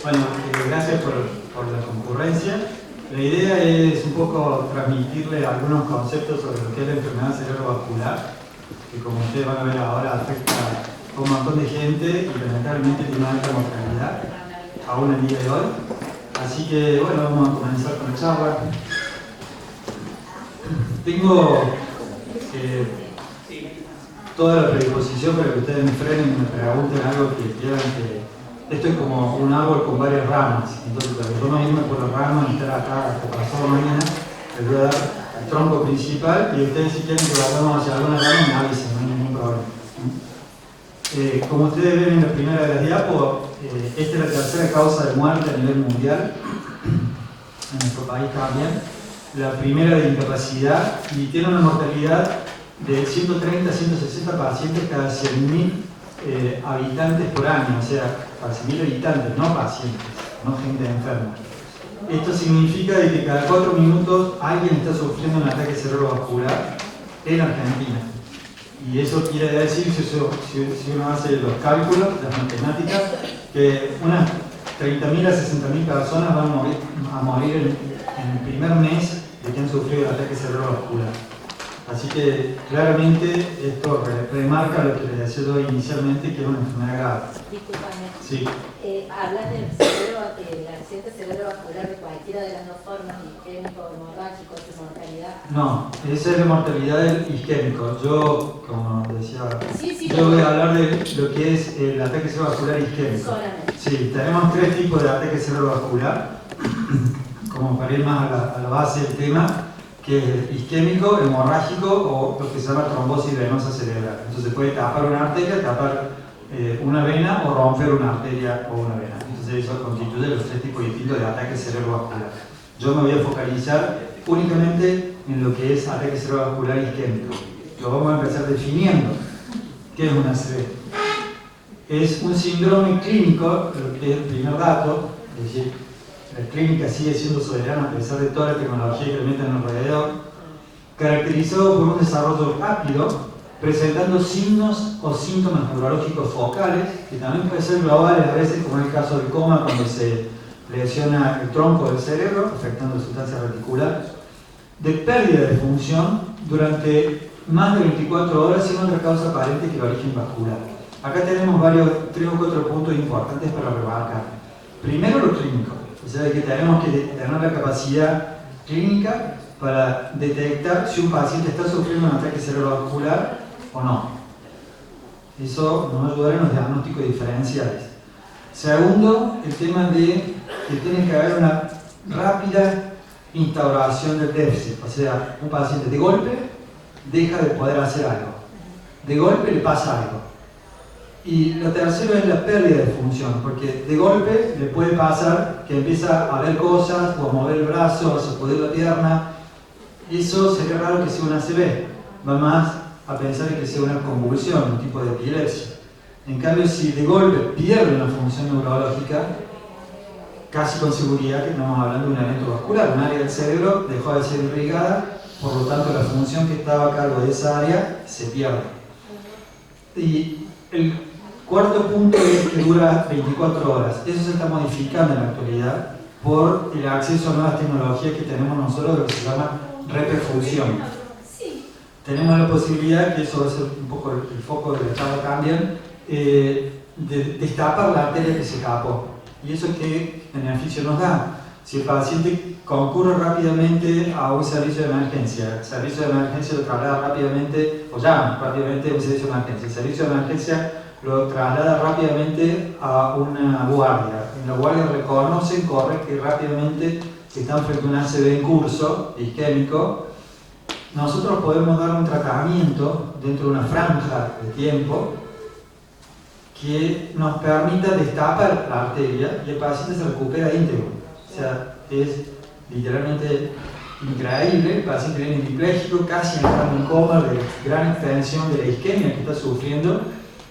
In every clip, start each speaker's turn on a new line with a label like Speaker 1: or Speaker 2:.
Speaker 1: Bueno, gracias por la concurrencia. La idea es un poco transmitirle algunos conceptos sobre lo que es la enfermedad cerebrovascular, que como ustedes van a ver ahora afecta a un montón de gente y lamentablemente tiene una alta mortalidad, aún el día de hoy. Así que bueno, vamos a comenzar con la charla. Tengo toda la predisposición para que ustedes me frenen y me pregunten algo que quieran que... Esto es como un árbol con varias ramas, entonces para que yo no irme por las ramas y estar acá hasta pasado mañana, les voy a dar el tronco principal y ustedes si quieren que vayamos hacia alguna rama me avisen, no hay ningún problema. Como ustedes ven en la primera de las diapos, esta es la tercera causa de muerte a nivel mundial, en nuestro país también, la primera de incapacidad y tiene una mortalidad de 130 a 160 pacientes cada 100.000 habitantes por año, o sea, para 100.000 habitantes, no pacientes, no gente enferma. Esto significa de que cada 4 minutos alguien está sufriendo un ataque cerebrovascular en Argentina. Y eso quiere decir, si uno hace los cálculos, las matemáticas, que unas 30.000 a 60.000 personas van a morir en el primer mes de que han sufrido el ataque cerebrovascular. Así que claramente esto remarca lo que les decía yo inicialmente, que es una enfermedad grave.
Speaker 2: Disculpame.
Speaker 1: Sí.
Speaker 2: Hablas del accidente cerebrovascular de cualquiera de las dos formas, isquémico, hemorrágico, de mortalidad.
Speaker 1: No, esa es la mortalidad del isquémico. Yo, como decía,
Speaker 2: Sí,
Speaker 1: yo voy a hablar de lo que es el ataque cerebrovascular isquémico.
Speaker 2: Solamente.
Speaker 1: Sí, tenemos 3 tipos de ataque cerebrovascular, como para ir más a la base del tema, que es isquémico, hemorrágico o lo que se llama trombosis venosa cerebral. Entonces puede tapar una arteria, tapar una vena o romper una arteria o una vena. Entonces eso constituye los 3 tipos distintos de ataque cerebrovascular. Yo me voy a focalizar únicamente en lo que es ataque cerebrovascular isquémico. Lo vamos a empezar definiendo. ¿Qué es una ACV? Es un síndrome clínico, lo que es el primer dato, es decir, la clínica sigue siendo soberana a pesar de toda la tecnología que le meten alrededor, caracterizado por un desarrollo rápido, presentando signos o síntomas neurológicos focales, que también pueden ser globales a veces, como en el caso del coma, cuando se lesiona el tronco del cerebro, afectando sustancias reticulares, de pérdida de función durante más de 24 horas sin otra causa aparente que el origen vascular. Acá tenemos 3 o 4 puntos importantes para remarcar. Primero, lo clínico. O sea, que tenemos que tener la capacidad clínica para detectar si un paciente está sufriendo un ataque cerebrovascular o no. Eso nos va a ayudar en los diagnósticos diferenciales. Segundo, el tema de que tiene que haber una rápida instauración del déficit. O sea, un paciente de golpe deja de poder hacer algo. De golpe le pasa algo. Y lo tercero es la pérdida de función, porque de golpe le puede pasar que empieza a ver cosas, o a mover el brazo, o a sacudir la pierna. Eso sería raro que sea una ACV. Va más a pensar en que sea una convulsión, un tipo de epilepsia. En cambio, si de golpe pierde una función neurológica, casi con seguridad que estamos hablando de un evento vascular. Un área del cerebro dejó de ser irrigada, por lo tanto la función que estaba a cargo de esa área se pierde. Y el cuarto punto es que dura 24 horas. Eso se está modificando en la actualidad por el acceso a nuevas tecnologías que tenemos nosotros, lo que se llama reperfusión. Tenemos la posibilidad, que eso va a ser un poco el foco de la charla también, de destapar la arteria que se capó. ¿Y eso qué beneficio nos da? Si el paciente concurre rápidamente a un servicio de emergencia, el servicio de emergencia lo traslada rápidamente, o llama rápidamente a un servicio de emergencia, el servicio de emergencia lo traslada rápidamente a una guardia. En la guardia reconocen, corre que rápidamente se están frente a un ACV en curso, isquémico. Nosotros podemos dar un tratamiento dentro de una franja de tiempo que nos permita destapar la arteria y el paciente se recupera íntegro. O sea, es literalmente increíble. El paciente viene hemipléjico, casi entrando en coma, de gran extensión de la isquemia que está sufriendo.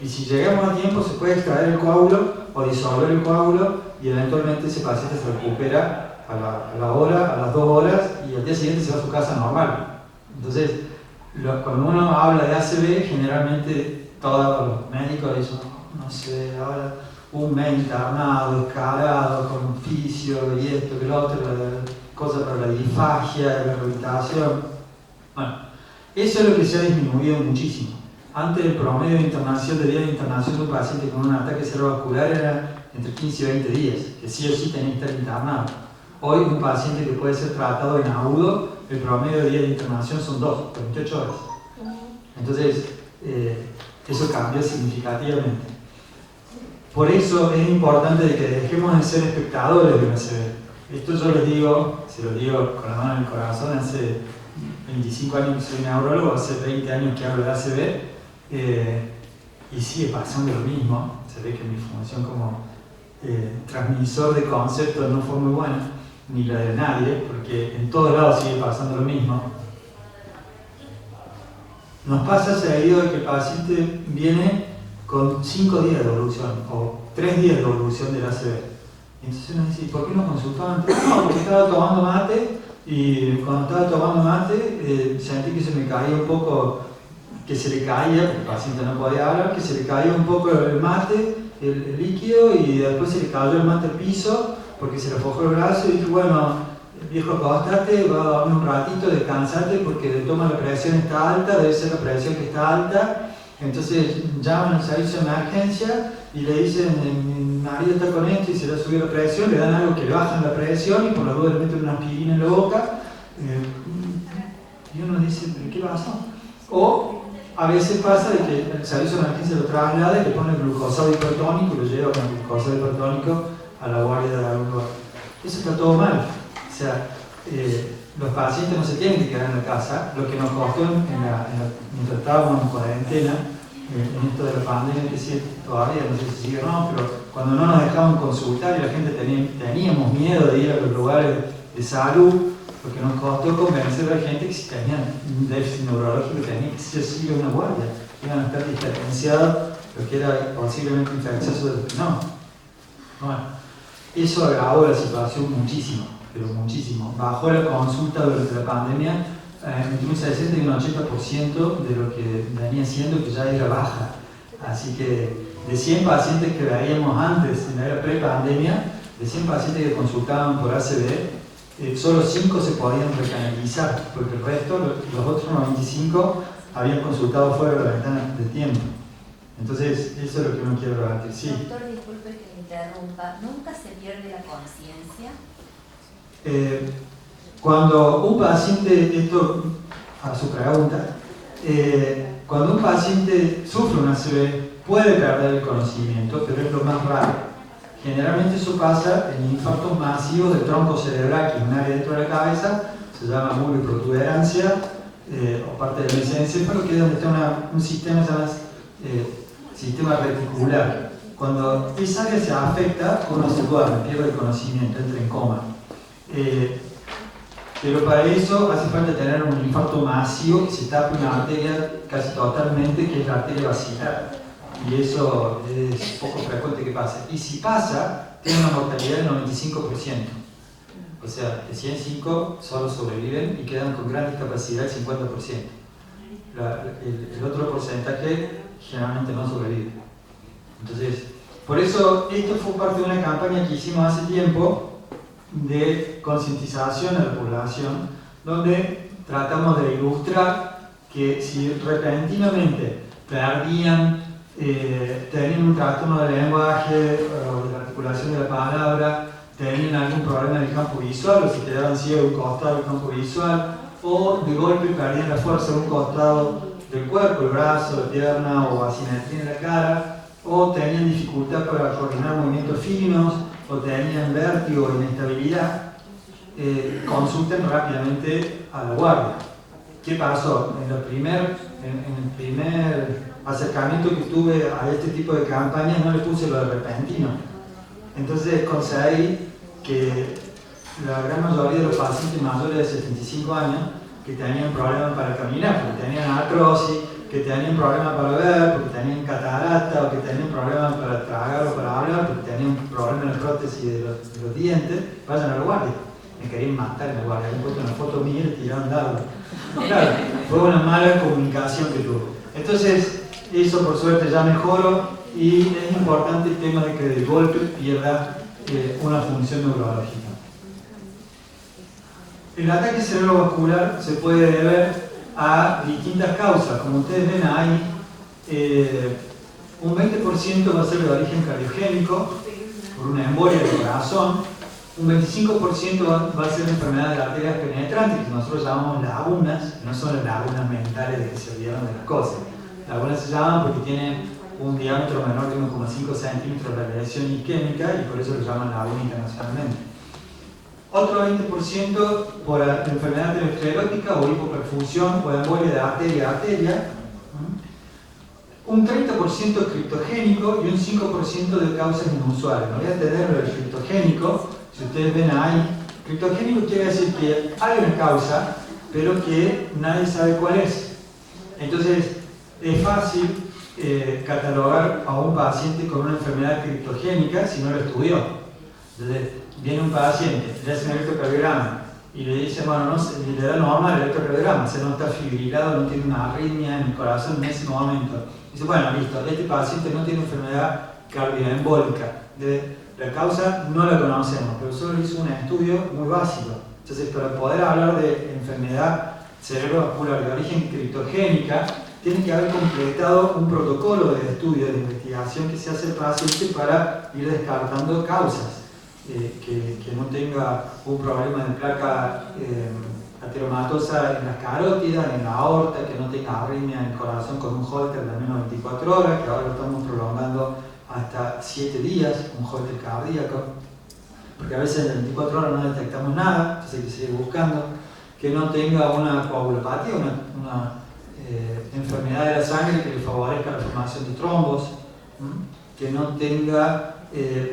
Speaker 1: Y si llegamos a tiempo, se puede extraer el coágulo o disolver el coágulo y eventualmente ese paciente se recupera a la hora, a las 2 horas y al día siguiente se va a su casa normal. Entonces, cuando uno habla de ACV, generalmente todos los médicos dicen, no sé, ahora un mes internado, escalado, con fisio y esto, que lo otro, cosas para la disfagia, la rehabilitación. Bueno, eso es lo que se ha disminuido muchísimo. Antes el promedio de internación, de día de internación de un paciente con un ataque cerebrovascular era entre 15 y 20 días, que sí o sí tenía que estar internado. Hoy un paciente que puede ser tratado en agudo, el promedio de día de internación son 28 horas. Entonces, eso cambia significativamente. Por eso es importante que dejemos de ser espectadores de una ACV. Esto yo les digo, se lo digo con la mano en el corazón, hace 25 años que soy neurólogo, hace 20 años que hablo de ACV, y sigue pasando lo mismo. Se ve que mi función como transmisor de conceptos no fue muy buena, ni la de nadie, porque en todos lados sigue pasando lo mismo. Nos pasa seguido de que el paciente viene con 5 días de evolución o 3 días de evolución del ACV. Entonces uno dice, ¿por qué no consultaban antes? No, porque estaba tomando mate y cuando estaba tomando mate sentí que se me caía un poco, que se le caía, porque el paciente no podía hablar, que se le caía un poco el mate, el líquido, y después se le cayó el mate al piso porque se le aflojó el brazo y dije, bueno, viejo, acostate, va a dormir un ratito, descansate porque de toma la presión está alta, debe ser la presión que está alta. Entonces llaman al servicio de emergencia y le dicen, mi marido está con esto y se le ha subido la presión, le dan algo que le bajan la presión y por la duda le meten una aspirina en la boca. Y uno dice, ¿pero qué pasó? O a veces pasa de que el servicio de emergencia lo traslada y le pone glucosado hipertónico y lo lleva con glucosado hipertónico a la guardia de algún lugar. Eso está todo mal. O sea, los pacientes no se tienen que quedar en la casa. Lo que nos costó mientras estábamos en cuarentena, en esto de la pandemia, que sí, todavía no sé si sigue o no, pero cuando no nos dejaban consultar y la gente teníamos miedo de ir a los lugares de salud, lo que nos costó convencer a la gente que si tenían un déficit neurológico tenían que sí a una guardia, iban a estar diferenciados, lo que era posiblemente infeccioso de los que no. Bueno, eso agravó la situación muchísimo, pero muchísimo. Bajó la consulta durante la pandemia entre un 60 y un 80% de lo que venía siendo, que ya era baja. Así que de 100 pacientes que veíamos antes, en la era pre-pandemia, de 100 pacientes que consultaban por ACV, solo 5 se podían recanalizar, porque el resto, los otros 95, habían consultado fuera de la ventana de tiempo. Entonces, eso es lo que uno quiere rebatir. Sí.
Speaker 3: Doctor, disculpe que me interrumpa, ¿nunca se pierde la conciencia?
Speaker 1: Cuando un paciente, esto a su pregunta, cuando un paciente sufre un ACV puede perder el conocimiento, pero es lo más raro. Generalmente eso pasa en infartos masivos del tronco cerebral, que es un área dentro de la cabeza, se llama multiprotuberancia o parte del mesencéfalo, que es donde está un sistema que se llama sistema reticular. Cuando esa área se afecta, uno se duerme, pierde el conocimiento, entra en coma. Pero para eso hace falta tener un infarto masivo que se tape una arteria casi totalmente, que es la arteria basilar. Y eso es poco frecuente que pase. Y si pasa, tiene una mortalidad del 95%. O sea, de 105 solo sobreviven y quedan con gran discapacidad el 50%. El otro porcentaje generalmente no sobrevive. Entonces, por eso esto fue parte de una campaña que hicimos hace tiempo de concientización a la población, donde tratamos de ilustrar que si repentinamente perdían, tenían un trastorno del lenguaje o de la articulación de la palabra, tenían algún problema en el campo visual o se quedaban ciegos de un costado del campo visual, o de golpe perdían la fuerza de un costado del cuerpo, el brazo, la pierna o asimetría en la cara, o tenían dificultad para coordinar movimientos finos, o tenían vértigo o inestabilidad, consulten rápidamente a la guardia. ¿Qué pasó? En el primer acercamiento que tuve a este tipo de campañas no le puse lo de repentino. Entonces conseguí que la gran mayoría de los pacientes mayores de 75 años que tenían problemas para caminar, porque tenían artrosis, que tenían problemas para ver, porque tenían catarata, o que tenían problemas para tragar o para hablar, porque tenían problemas en la prótesis de los dientes, vayan a la guardia. Me querían matar en la guardia, me puesto una foto mía y le tiraron dardo. Claro, fue una mala comunicación que tuve. Entonces, eso por suerte ya mejoró. y es importante el tema de que del golpe pierda una función neurológica. El ataque cerebrovascular se puede deber a distintas causas. Como ustedes ven ahí, un 20% va a ser de origen cardiogénico, por una embolia del corazón, un 25% va a ser enfermedad de arterias penetrantes, que nosotros llamamos lagunas, que no son las lagunas mentales de que se olvidaron de las cosas. Lagunas se llaman porque tienen un diámetro menor de 1,5 centímetros de la lesión isquémica y por eso lo llaman laguna internacionalmente. Otro 20% por enfermedad aterosclerótica o hipoperfusión o embolia de arteria a arteria. Un 30% criptogénico y un 5% de causas inusuales. No voy a tener lo del criptogénico, si ustedes ven ahí. Criptogénico quiere decir que hay una causa, pero que nadie sabe cuál es. Entonces, es fácil catalogar a un paciente con una enfermedad criptogénica si no lo estudió. Entonces, viene un paciente, le hace un electrocardiograma y le dice, bueno, no, le da normal el electrocardiograma, o sea, no está fibrilado, no tiene una arritmia en el corazón en ese momento. Dice, bueno, listo, este paciente no tiene enfermedad cardioembólica. La causa no la conocemos, pero solo hizo un estudio muy básico. Entonces, para poder hablar de enfermedad cerebrovascular de origen criptogénica, tiene que haber completado un protocolo de estudio, de investigación que se hace al paciente para ir descartando causas. Que no tenga un problema de placa ateromatosa en las carótidas, en la aorta, que no tenga arritmia en el corazón con un Holter de al menos 24 horas, que ahora lo estamos prolongando hasta 7 días, un Holter cardíaco, porque a veces en 24 horas no detectamos nada, entonces hay que seguir buscando, que no tenga una coagulopatía, una enfermedad de la sangre que le favorezca la formación de trombos, que no tenga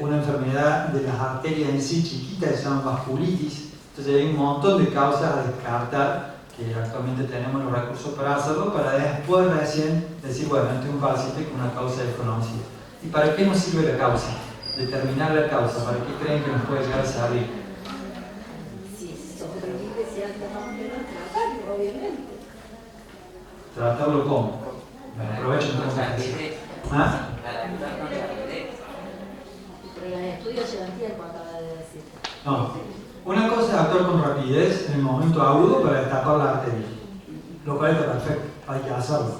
Speaker 1: una enfermedad de las arterias en sí chiquitas que se llaman vasculitis. Entonces hay un montón de causas a descartar que actualmente tenemos los recursos para hacerlo, para después recién decir, bueno, este es un paciente con una causa desconocida. ¿Y para qué nos sirve la causa? Determinar la causa, ¿para qué creen que nos puede llegar a servir?
Speaker 2: Si sobrevive cierta manera, tratarlo, obviamente.
Speaker 1: ¿Tratarlo cómo? Bueno, aprovecho entonces. ¿Ah?
Speaker 2: Pero los estudios llevan tiempo, acaba de decir.
Speaker 1: No. Una cosa es actuar con rapidez en el momento agudo para destapar la arteria, lo cual está perfecto, hay que hacerlo.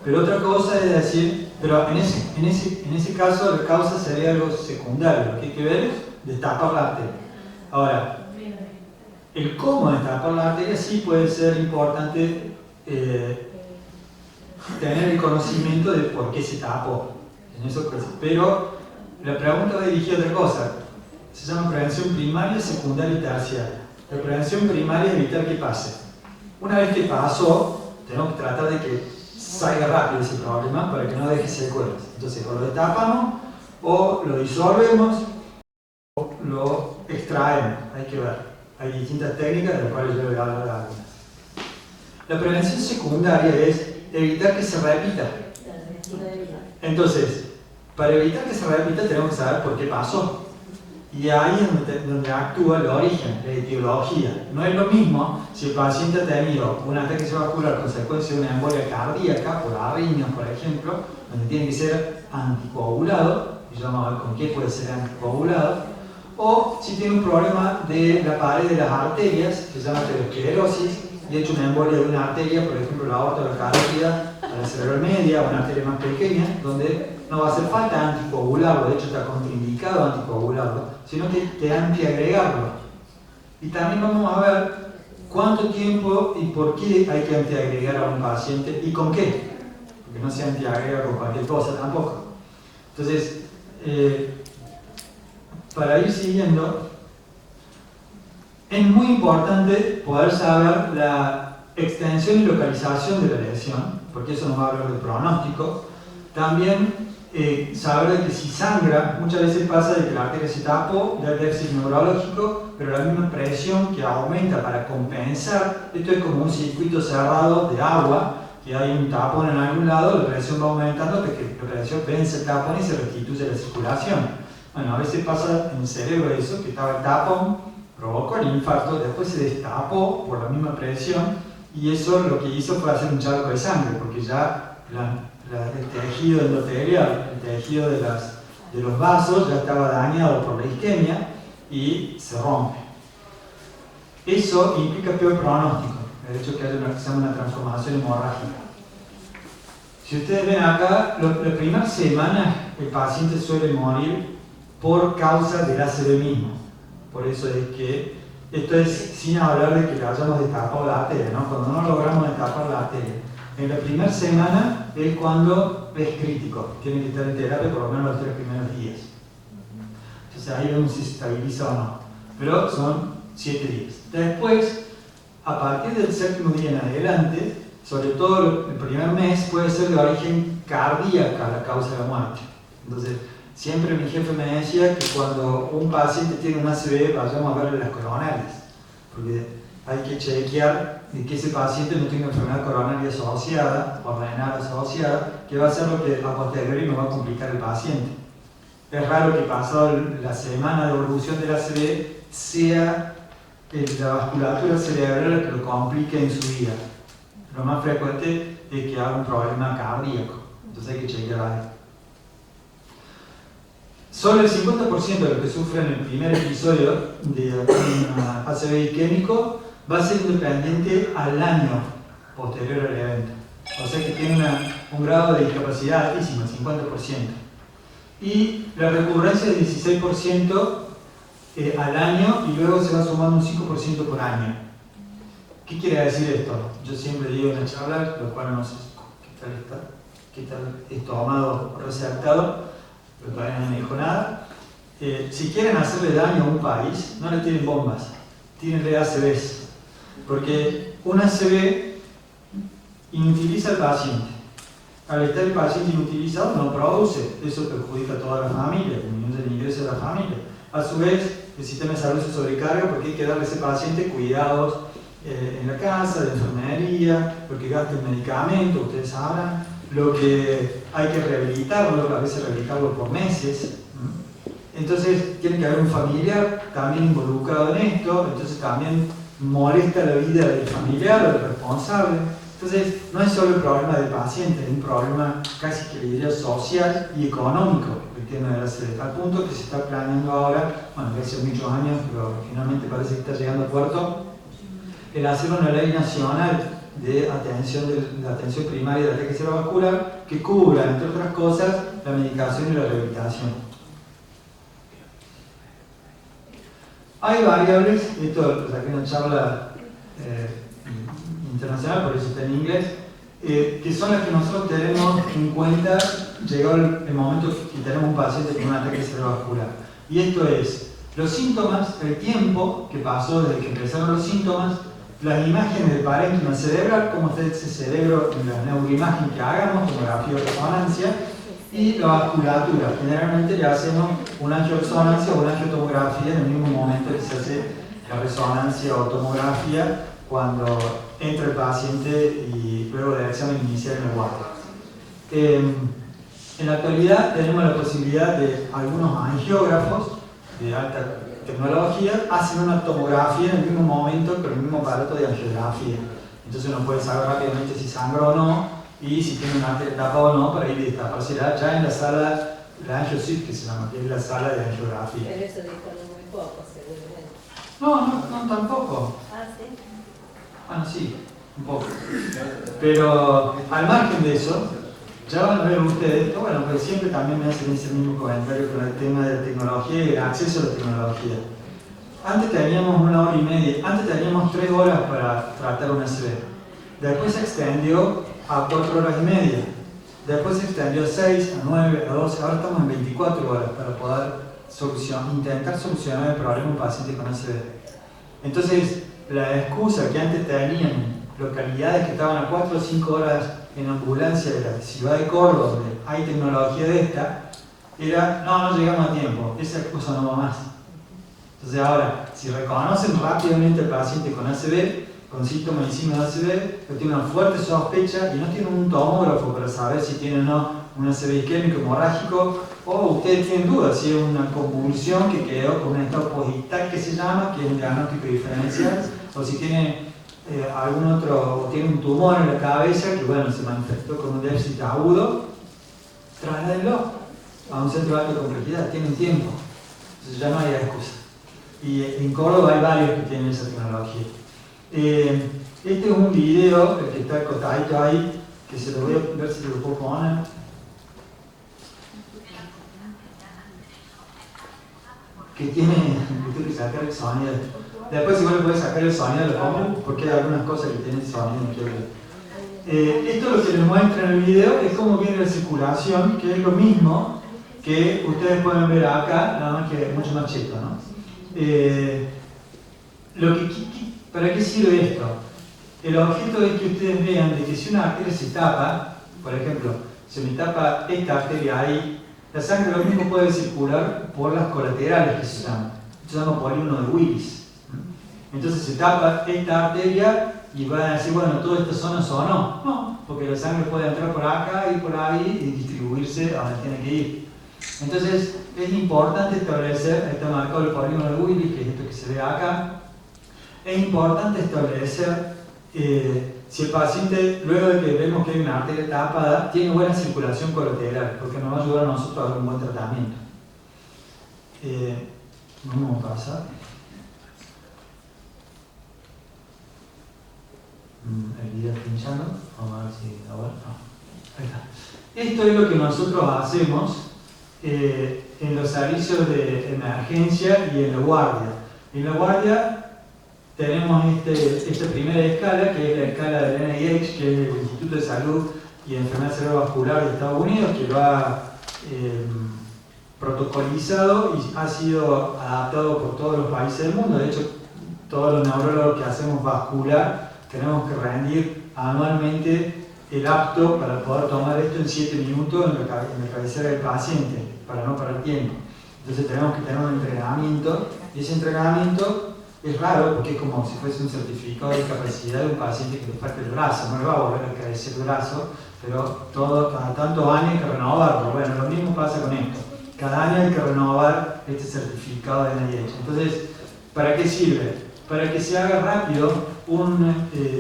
Speaker 1: Pero otra cosa es decir, pero en ese caso la causa sería algo secundario, lo que hay que ver es destapar la arteria. Ahora, el cómo destapar la arteria sí puede ser importante tener el conocimiento de por qué se tapó, en eso, pero la pregunta va dirigida a otra cosa. Se llama prevención primaria, secundaria y terciaria. La prevención primaria es evitar que pase. Una vez que pasó, tenemos que tratar de que salga rápido ese problema para que no deje secuelas. Entonces, o lo destapamos, o lo disolvemos, o lo extraemos. Hay que ver. Hay distintas técnicas de las cuales yo voy a hablar de algunas. La prevención secundaria es evitar que se repita. Entonces, para evitar que se repita tenemos que saber por qué pasó. Y ahí es donde actúa el origen, la etiología. No es lo mismo si el paciente ha tenido un ataque cerebrovascular a consecuencia de una embolia cardíaca, por arritmias, por ejemplo, donde tiene que ser anticoagulado, y ya vamos a ver con qué puede ser anticoagulado, o si tiene un problema de la pared de las arterias, que se llama aterosclerosis, y ha hecho una embolia de una arteria, por ejemplo la aorta o la carótida, a la cerebral media, una arteria más pequeña, donde no va a hacer falta anticoagularlo, de hecho está contraindicado anticoagularlo, sino que hay que agregarlo. Y también vamos a ver cuánto tiempo y por qué hay que antiagregar a un paciente y con qué, porque no se antiagrega con cualquier cosa tampoco. Entonces, para ir siguiendo, es muy importante poder saber la extensión y localización de la lesión, porque eso nos va a hablar del pronóstico. También saber de que si sangra, muchas veces pasa de que la arteria se tapó, da déficit neurológico, pero la misma presión que aumenta para compensar, esto es como un circuito cerrado de agua, que hay un tapón en algún lado, la presión va aumentando hasta que la presión vence el tapón y se restituye la circulación. Bueno, a veces pasa en el cerebro eso, que estaba el tapón, provocó el infarto, después se destapó por la misma presión y eso lo que hizo fue hacer un charco de sangre, porque ya la el tejido endotelial, el tejido de los vasos ya estaba dañado por la isquemia y se rompe. Eso implica peor pronóstico, el hecho de que haya una, que se llama una transformación hemorrágica. Si ustedes ven acá, la primera semana el paciente suele morir por causa del ACV mismo. Por eso es que esto es sin hablar de que le hayamos destapado la arteria, ¿no? Cuando no logramos destapar la arteria. En la primera semana es cuando es crítico, tiene que estar en terapia por lo menos los 3 primeros días. Entonces ahí vemos si se estabiliza o no. Pero son 7 días. Después, a partir del 7º día en adelante, sobre todo el primer mes, puede ser de origen cardíaca la causa de la muerte. Entonces, siempre mi jefe me decía que cuando un paciente tiene un ACV, vayamos a verle las coronarias, porque hay que chequear de que ese paciente no tenga enfermedad coronaria asociada o renal asociada, que va a ser lo que a posteriori nos va a complicar el paciente. Es raro que pasado la semana de evolución del ACV sea la vasculatura cerebral la que lo complique en su vida. Lo más frecuente es que haga un problema cardíaco, entonces hay que chequear ahí. Solo el 50% de los que sufren el primer episodio de un ACV isquémico va a ser independiente al año posterior al evento. O sea que tiene un grado de discapacidad altísimo, el 50%. Y la recurrencia es 16% al año y luego se va sumando un 5% por año. ¿Qué quiere decir esto? Yo siempre digo en la charla, lo cual no sé qué tal es tomado o resaltado, pero todavía no me dijo nada. Si quieren hacerle daño a un país, no le tiren bombas, tírenle ACVs. Porque un ACV inutiliza al paciente. Al estar el paciente inutilizado no produce, eso perjudica a toda la familia, disminuye el ingreso de la familia. A su vez, el sistema de salud se sobrecarga porque hay que darle a ese paciente cuidados en la casa, de enfermería, lo que gasta en medicamentos, ustedes sabrán, lo que hay que rehabilitarlo, a veces rehabilitarlo por meses. Entonces tiene que haber un familiar también involucrado en esto, entonces también molesta la vida del familiar o del responsable. Entonces no es solo el problema del paciente, es un problema casi que diría social y económico el tema de la ACV, al punto que se está planeando ahora, bueno, que hace muchos años, pero finalmente parece que está llegando a puerto, el hacer una ley nacional de la atención primaria de ataque cerebrovascular que cubra, entre otras cosas, la medicación y la rehabilitación. Hay variables, esto lo saqué en una charla internacional, por eso está en inglés, que son las que nosotros tenemos en cuenta llegado el momento que tenemos un paciente con un ataque cerebrovascular. Y esto es los síntomas, el tiempo que pasó desde que empezaron los síntomas, las imágenes del parénquima cerebral, cómo está ese cerebro en la neuroimagen que hagamos, tomografía o resonancia, y la vasculatura. Generalmente le hacemos una angioresonancia o una angiotomografía en el mismo momento que se hace la resonancia o tomografía cuando entra el paciente y luego del examen inicial en el guardia. En la actualidad tenemos la posibilidad de algunos angiógrafos de alta tecnología hacen una tomografía en el mismo momento con el mismo aparato de angiografía. Entonces uno puede saber rápidamente si sangra o no y si tiene una arteria tapada o no para ir a destapársela ya en la sala, la AngioSuite que se llama, que es la sala de angiografía.
Speaker 2: Pero eso dijo muy poco, seguramente.
Speaker 1: No, tampoco.
Speaker 2: Ah, sí.
Speaker 1: Bueno, sí, un poco. Pero al margen de eso, ya van a ver ustedes, bueno, pues siempre también me hacen ese mismo comentario con el tema de la tecnología y el acceso a la tecnología. Antes teníamos 1 hora y media, antes teníamos 3 horas para tratar un ACV. Después se extendió a 4 horas y media. Después se extendió a 6, a 9, a 12, ahora estamos en 24 horas para poder intentar solucionar el problema de un paciente con ACV. Entonces, la excusa que antes tenían localidades que estaban a 4 o 5 horas en ambulancia de la ciudad de Córdoba, donde hay tecnología de esta, era, no llegamos a tiempo, esa excusa no va más. Entonces ahora, si reconocen rápidamente al paciente con ACV, con síntomas y signos de ACV, pero tiene una fuerte sospecha y no tiene un tomógrafo para saber si tiene o no un ACV isquémico hemorrágico, o ustedes tienen dudas si es una convulsión que quedó con un estado posictal que se llama, que es un diagnóstico diferencial, o si tiene algún otro, o tiene un tumor en la cabeza que bueno, se manifestó con un déficit agudo, trásladenlo a un centro de alta complejidad, tienen tiempo, entonces ya no hay excusa. Y en Córdoba hay varios que tienen esa tecnología. Este es un video, el que está acotadito ahí, que se lo voy a ver si lo puedo poner. Que tiene, tengo que sacar el sonido. Después si vos le puedes sacar el sonido, lo pongo, porque hay algunas cosas que tienen sonido que ver. Esto lo que les muestra en el video es cómo viene la circulación, que es lo mismo que ustedes pueden ver acá, nada más que mucho más cheto, ¿no? ¿Para qué sirve esto? El objeto es que ustedes vean de que si una arteria se tapa, por ejemplo, se me tapa esta arteria ahí, la sangre lo mismo puede circular por las colaterales que se llaman. Se llama polígono de Willis. Entonces se tapa esta arteria y va a decir, bueno, toda esta zona sonó. No, porque la sangre puede entrar por acá y por ahí y distribuirse a donde tiene que ir. Entonces es importante establecer, está marcado el polígono de Willis, que es esto que se ve acá. Es importante establecer si el paciente, luego de que vemos que hay una arteria tapada, tiene buena circulación colateral, porque nos va a ayudar a nosotros a dar un buen tratamiento. Vamos a pasar. El video pinchando. Vamos a ver si ahora. No. Ahí está. Esto es lo que nosotros hacemos en los servicios de emergencia y en la guardia. En la guardia tenemos esta primera escala, que es la escala del NIH, que es el Instituto de Salud y Enfermedad Cerebrovascular de Estados Unidos, que lo ha protocolizado y ha sido adaptado por todos los países del mundo. De hecho, todos los neurólogos que hacemos vascular tenemos que rendir anualmente el apto para poder tomar esto en 7 minutos en la cabecera del paciente, para no perder tiempo. Entonces tenemos que tener un entrenamiento, y ese entrenamiento es raro porque es como si fuese un certificado de capacidad de un paciente que le falta el brazo, no le va a volver a crecer el brazo, pero cada tantos años hay que renovarlo. Bueno, lo mismo pasa con esto. Cada año hay que renovar este certificado de NIH. Entonces, ¿para qué sirve? Para que se haga rápido un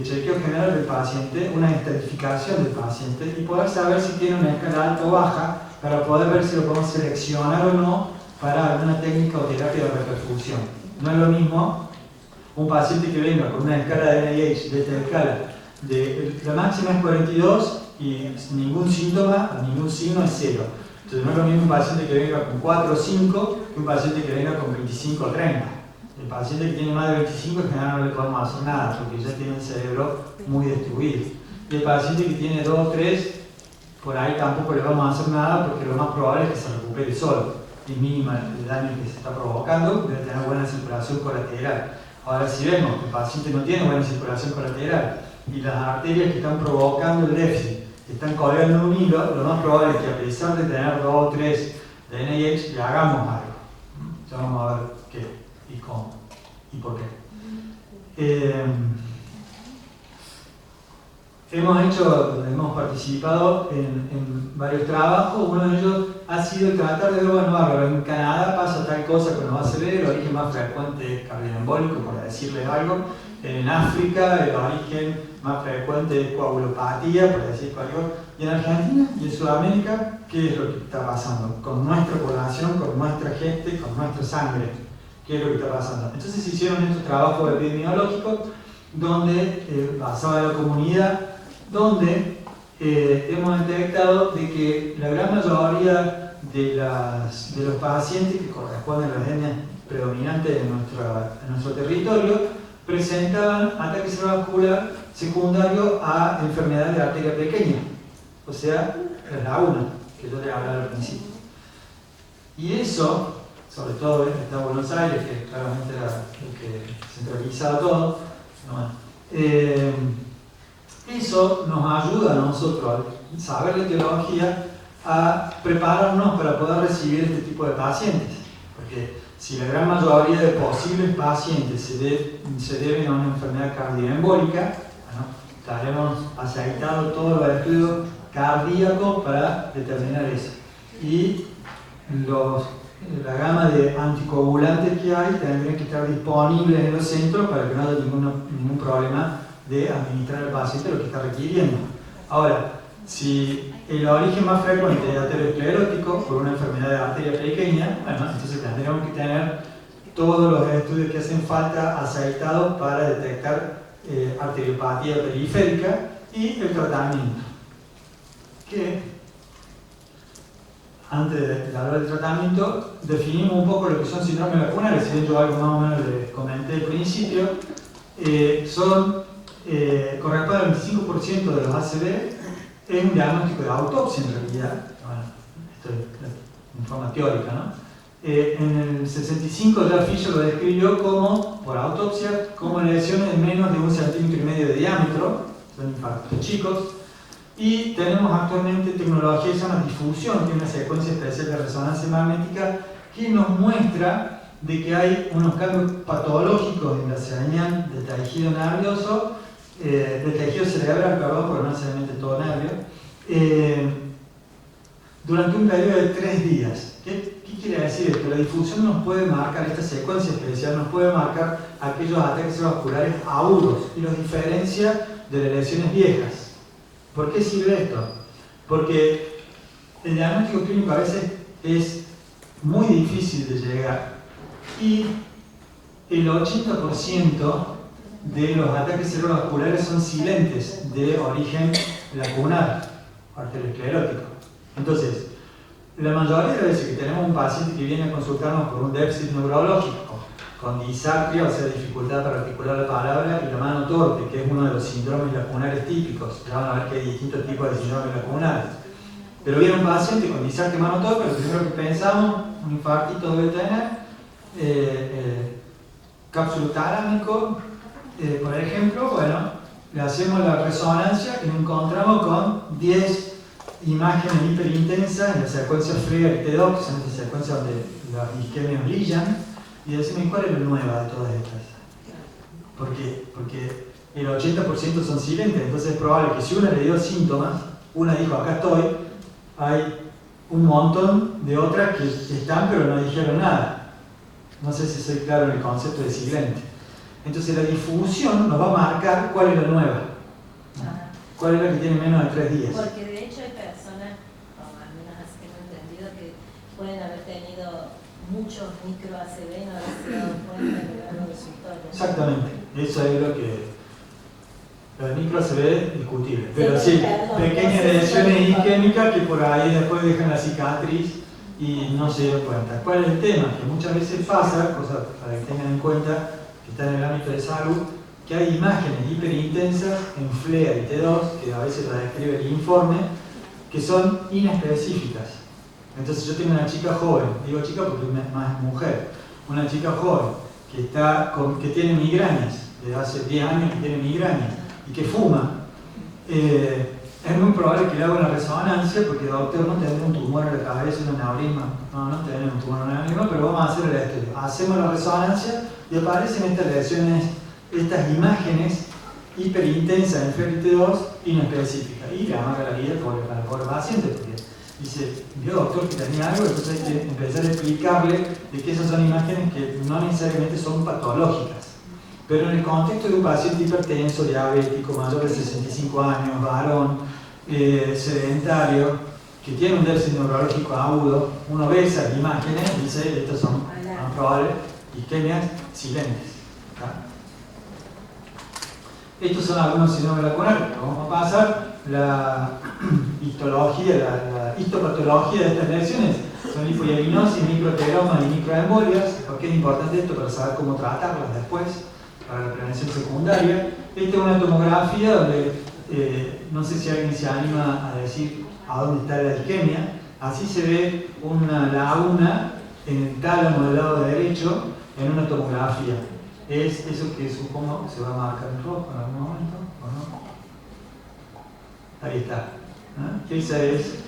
Speaker 1: chequeo general del paciente, una estadificación del paciente y poder saber si tiene una escala alta o baja para poder ver si lo podemos seleccionar o no para alguna técnica o terapia de reperfusión. No es lo mismo un paciente que venga con una escala de NIH de esta escala, la máxima es 42 y ningún síntoma, ningún signo es 0. Entonces no es lo mismo un paciente que venga con 4 o 5 que un paciente que venga con 25 o 30. El paciente que tiene más de 25 en general no le podemos hacer nada porque ya tiene el cerebro muy destruido. Y el paciente que tiene 2 o 3, por ahí tampoco le vamos a hacer nada porque lo más probable es que se recupere solo. Es mínima el daño que se está provocando, debe tener buena circulación colateral. Ahora, si vemos que el paciente no tiene buena circulación colateral y las arterias que están provocando el déficit están colgando un hilo, lo más probable es que a pesar de tener 2 o 3 de NIH, le hagamos algo. Ya vamos a ver qué y cómo y por qué. Hemos participado en varios trabajos. Uno de ellos ha sido tratar de ver, bueno, en Canadá pasa tal cosa con los ACV, el origen más frecuente es cardioembólico, por decirles algo. En África, el origen más frecuente es coagulopatía, por decir algo. Y en Argentina y en Sudamérica, ¿qué es lo que está pasando? Con nuestra población, con nuestra gente, con nuestra sangre. ¿Qué es lo que está pasando? Entonces se hicieron estos trabajos epidemiológicos, donde, basados en la comunidad, donde hemos detectado de que la gran mayoría de los pacientes que corresponden a las etnias predominantes de nuestro territorio presentaban ataque cerebrovascular secundario a enfermedad de arteria pequeña, o sea, la laguna, que yo les hablaba al principio. Y eso, sobre todo en el Estado de Buenos Aires, que claramente era lo que centralizaba todo, eso nos ayuda a nosotros, al saber la etiología, a prepararnos para poder recibir este tipo de pacientes. Porque si la gran mayoría de posibles pacientes se deben a una enfermedad cardioembólica, bueno, estaremos aceitando todos los estudios cardíacos para determinar eso. Y la gama de anticoagulantes que hay tendrían que estar disponibles en los centros para que no haya ningún problema de administrar al paciente lo que está requiriendo. Ahora, si el origen más frecuente es arteriosclerótico por una enfermedad de arteria pequeña, bueno, entonces tendríamos que tener todos los estudios que hacen falta aceitados para detectar arteriopatía periférica y el tratamiento. Que, antes de hablar del tratamiento, definimos un poco lo que son síndromes lacunares, si bien yo algo más o menos les comenté al principio, corresponde al 25% de los ACV. Es un diagnóstico de autopsia en realidad, bueno, esto es en forma teórica, ¿no? En el 65 ya Fischer lo describió como, por autopsia, como lesiones de menos de 1,5 centímetros de diámetro, son infartos chicos, y tenemos actualmente tecnología que se llama difusión, que es una secuencia especial de resonancia magnética que nos muestra de que hay unos cambios patológicos en la señal de tejido nervioso, del tejido cerebral, perdón, porque no necesariamente todo nervio, durante un periodo de 3 días. ¿Qué quiere decir esto? La difusión nos puede marcar, esta secuencia especial nos puede marcar aquellos ataques cerebrovasculares agudos y los diferencia de las lesiones viejas. ¿Por qué sirve esto? Porque el diagnóstico clínico a veces es muy difícil de llegar y el 80% de los ataques cerebrovasculares son silentes de origen lacunar, arteriosclerótico. Entonces, la mayoría de veces que tenemos un paciente que viene a consultarnos por un déficit neurológico, con disartria, o sea, dificultad para articular la palabra, y la mano torpe, que es uno de los síndromes lacunares típicos. Ya van a ver que hay distintos tipos de síndromes lacunares. Pero viene un paciente con disartria y mano torpe, lo primero que pensamos, un infartito debe tener, cápsulo talámico, por ejemplo, bueno, le hacemos la resonancia y nos encontramos con 10 imágenes hiperintensas en la secuencia Freer y TEDOC, que son estas secuencias donde las isquemias brillan, y decimos, ¿cuál es la nueva de todas estas? Porque el 80% son silentes, entonces es probable que si una le dio síntomas, una dijo, acá estoy, hay un montón de otras que están pero no dijeron nada. No sé si soy claro en el concepto de silente. Entonces la difusión nos va a marcar cuál es la nueva, cuál es la que tiene menos de 3 días.
Speaker 2: Porque de hecho hay personas, o al menos así que no he entendido, que pueden haber tenido muchos micro ACV y no haberse dado cuenta de algo de su historia.
Speaker 1: Exactamente, eso es lo que... Lo de micro ACV es discutible, pero sí, pequeñas lesiones isquémicas que por ahí después dejan la cicatriz y no se dieron cuenta. ¿Cuál es el tema? Que muchas veces pasa, cosa para que tengan en cuenta, que está en el ámbito de salud, que hay imágenes hiperintensas en FLEA y T2, que a veces las describe el informe, que son inespecíficas. Entonces yo tengo una chica joven, digo chica porque es más mujer, una chica joven que tiene migrañas, desde hace 10 años que tiene migrañas y que fuma, es muy probable que le haga una resonancia porque doctor no tendrá un tumor en la cabeza, un aneurisma, no tenemos un tumor en el aneurisma, pero vamos a hacer el estudio. Hacemos la resonancia y aparecen estas lesiones, estas imágenes hiperintensas en FLT2 inespecíficas y le amarga la vida al pobre paciente porque dice, vio doctor que tenía algo, entonces hay que empezar a explicarle de que esas son imágenes que no necesariamente son patológicas. Pero en el contexto de un paciente hipertenso, diabético, mayor de 65 años, varón, sedentario, que tiene un déficit neurológico agudo, uno ve esas imágenes y dice, estas son probables isquemias silentes. Estos son algunos síndromes lacunares. Vamos a pasar la histología, la histopatología de estas lesiones. Son lipoiaminosis, microteromas y microembolias. ¿Por qué es importante esto? Para saber cómo tratarlas después, para la prevención secundaria. Esta es una tomografía donde no sé si alguien se anima a decir a dónde está la isquemia. Así se ve una laguna en el tálamo del lado derecho en una tomografía. Es eso que supongo se va a marcar en rojo en algún momento, ¿o no? Ahí está. ¿Eh? Esa es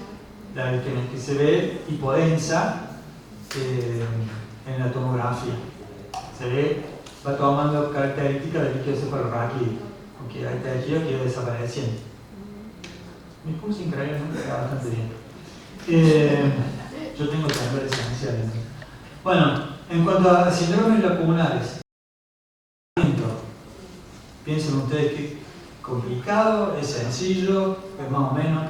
Speaker 1: la isquemia que se ve hipodensa en la tomografía. Se ve, va tomando características del líquido cefalorraquídeo, porque hay tejido que va desapareciendo. Mi pulso increíblemente está bastante bien. Yo tengo temblores esenciales. Bueno, en cuanto a síndromes lacunares, piensen ustedes complicado, es sencillo, es más o menos.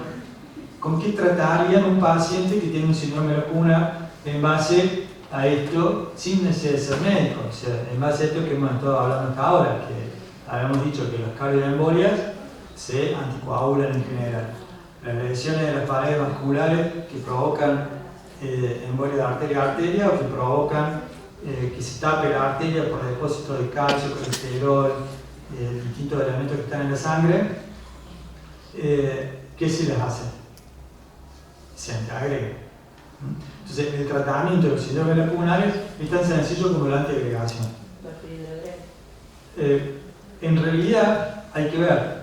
Speaker 1: ¿Con qué tratarían un paciente que tiene un síndrome lacunar en base a esto sin necesidad de ser médico? O sea, en base a esto que hemos estado hablando hasta ahora, que habíamos dicho que las cardioembolias se anticoagulan en general. Las lesiones de las paredes vasculares que provocan embolia de arteria a arteria o que provocan que se tape la arteria por depósitos de calcio, colesterol, distintos elementos que están en la sangre, ¿qué se les hace? Se antiagrega. Entonces, el tratamiento de los síndromes lacunares es tan sencillo como la antiagregación. En realidad, hay que ver,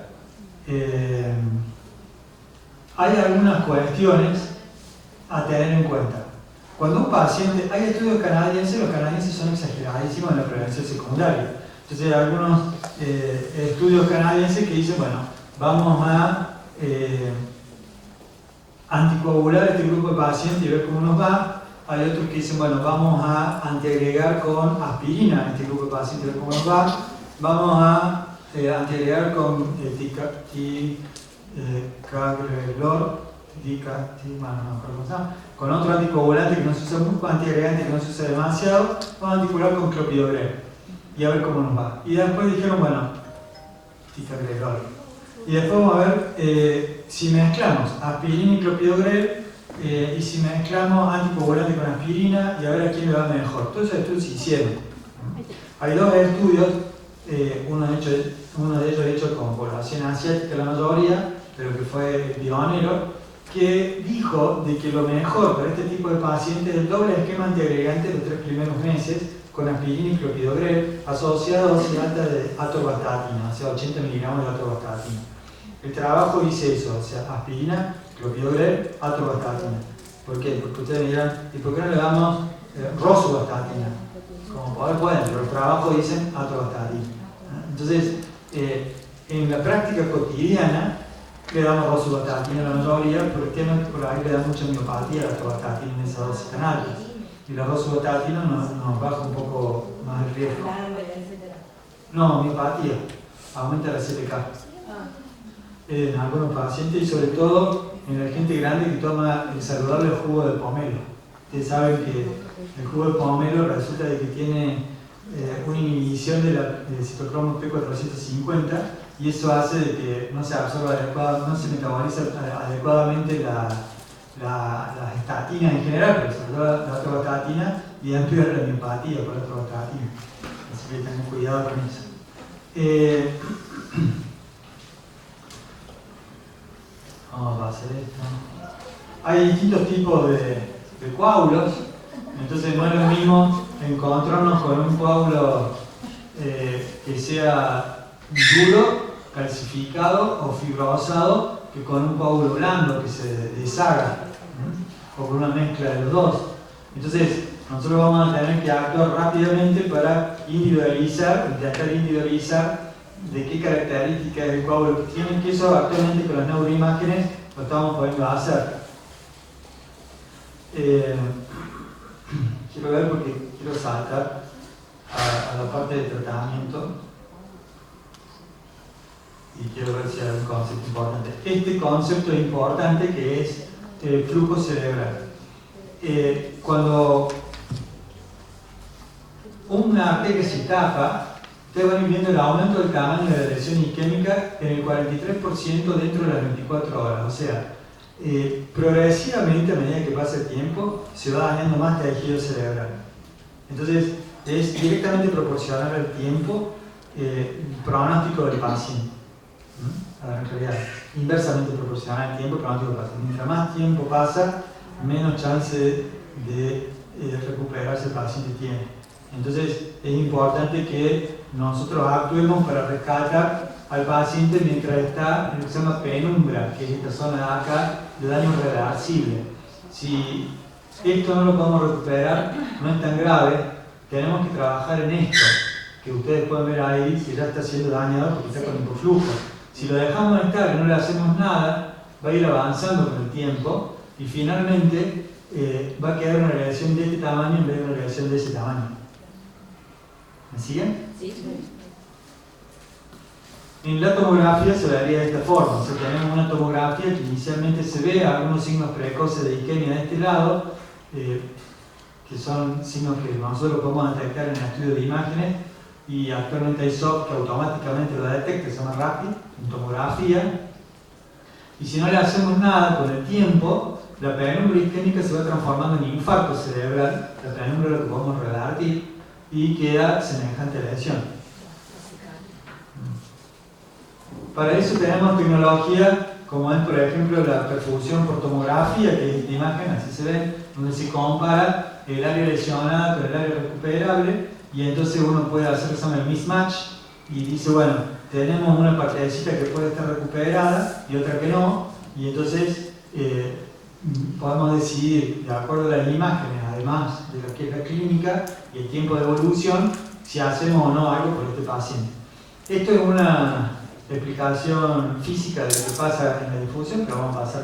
Speaker 1: hay algunas cuestiones a tener en cuenta. Cuando un paciente, hay estudios canadienses, los canadienses son exageradísimos en la prevención secundaria. Entonces hay algunos estudios canadienses que dicen, bueno, vamos a anticoagular a este grupo de pacientes y ver cómo nos va. Hay otros que dicen, bueno, vamos a antiagregar con aspirina a este grupo de pacientes y ver cómo nos va. Vamos a antiagregar con con otro anticoagulante que no se usa mucho, antiagregante que no se usa demasiado, vamos a anticoagular con clopidogrel y a ver cómo nos va. Y después dijeron, bueno, ticagrelor. Y después vamos a ver si mezclamos aspirina y clopidogrel y si mezclamos anticoagulante con aspirina y a ver a quién le va mejor. Todos esos estudios se hicieron. Hay dos estudios, uno de ellos hecho con población asiática, la mayoría, pero que fue pionero, que dijo de que lo mejor para este tipo de pacientes es el doble esquema antiagregante los 3 primeros meses con aspirina y clopidogrel asociado a dosis alta de atorvastatina, o sea 80 miligramos de atorvastatina. El trabajo dice eso, o sea, aspirina, clopidogrel, atorvastatina. ¿Por qué? Porque ustedes me dirán, ¿y por qué no le damos rosuvastatina? Como poder pueden, pero el trabajo dicen atorvastatina. Entonces, en la práctica cotidiana, le damos rosuvastatina a la mayoría, porque por ahí le da mucha miopatía a la atorvastatina en esas dosis tan altas. Y la rosuvastatina nos baja un poco más el riesgo. No, miopatía, aumenta la CTK. En algunos pacientes y sobre todo en la gente grande que toma el saludable jugo de pomelo. Ustedes saben que el jugo de pomelo resulta de que tiene una inhibición del citocromo P450 y eso hace de que no se absorba adecuadamente, no se metaboliza adecuadamente las estatinas en general, pero sobre todo la atorvastatina y empeora la miopatía por la atorvastatina. Así que tengan cuidado con eso. Vamos a hacer esto. Hay distintos tipos de coágulos, entonces no es lo mismo encontrarnos con un coágulo que sea duro, calcificado o fibrosado que con un coágulo blando que se deshaga, o con una mezcla de los dos. Entonces nosotros vamos a tener que actuar rápidamente para individualizar, intentar individualizar de qué características del coágulo tienen, que eso actualmente con las neuroimágenes lo estamos podiendo hacer. Quiero ver porque quiero saltar a la parte de tratamiento y quiero ver si hay un concepto importante. Este concepto importante que es el flujo cerebral. Cuando una arteria se tapa, ustedes van viendo el aumento del tamaño de la lesión isquémica en el 43% dentro de las 24 horas. O sea, progresivamente a medida que pasa el tiempo se va dañando más tejido cerebral. Entonces es directamente proporcional al tiempo pronóstico del paciente. En realidad, inversamente proporcional al tiempo pronóstico del paciente. Mientras más tiempo pasa, menos chance de recuperarse el paciente tiene. Entonces es importante que nosotros actuemos para rescatar al paciente mientras está en lo que se llama penumbra, que es esta zona de acá de daño reversible. Si esto no lo podemos recuperar, no es tan grave, tenemos que trabajar en esto, que ustedes pueden ver ahí, que ya está siendo dañado porque está con hipoflujo. Si lo dejamos estar y no le hacemos nada, va a ir avanzando con el tiempo y finalmente va a quedar una lesión de este tamaño en vez de una lesión de ese tamaño. ¿Me siguen?
Speaker 2: Sí.
Speaker 1: En la tomografía se vería de esta forma. O sea, tenemos una tomografía que inicialmente se ve algunos signos precoces de isquemia de este lado, que son signos que nosotros podemos detectar en el estudio de imágenes, y actualmente hay software que automáticamente lo detecta, se llama RAPID, en tomografía. Y si no le hacemos nada con el tiempo, la penumbra isquémica se va transformando en infarto cerebral, la penumbra lo que podemos revertir y queda semejante a la lesión. Para eso tenemos tecnología como es, por ejemplo, la perfusión por tomografía, que es esta imagen, así se ve, donde se compara el área lesionada con el área recuperable, y entonces uno puede hacer el mismatch y dice, bueno, tenemos una partecita que puede estar recuperada y otra que no, y entonces podemos decidir, de acuerdo a las imágenes, además de lo que es la clínica y el tiempo de evolución, si hacemos o no algo por este paciente. Esto es una explicación física de lo que pasa en la difusión, pero vamos a pasar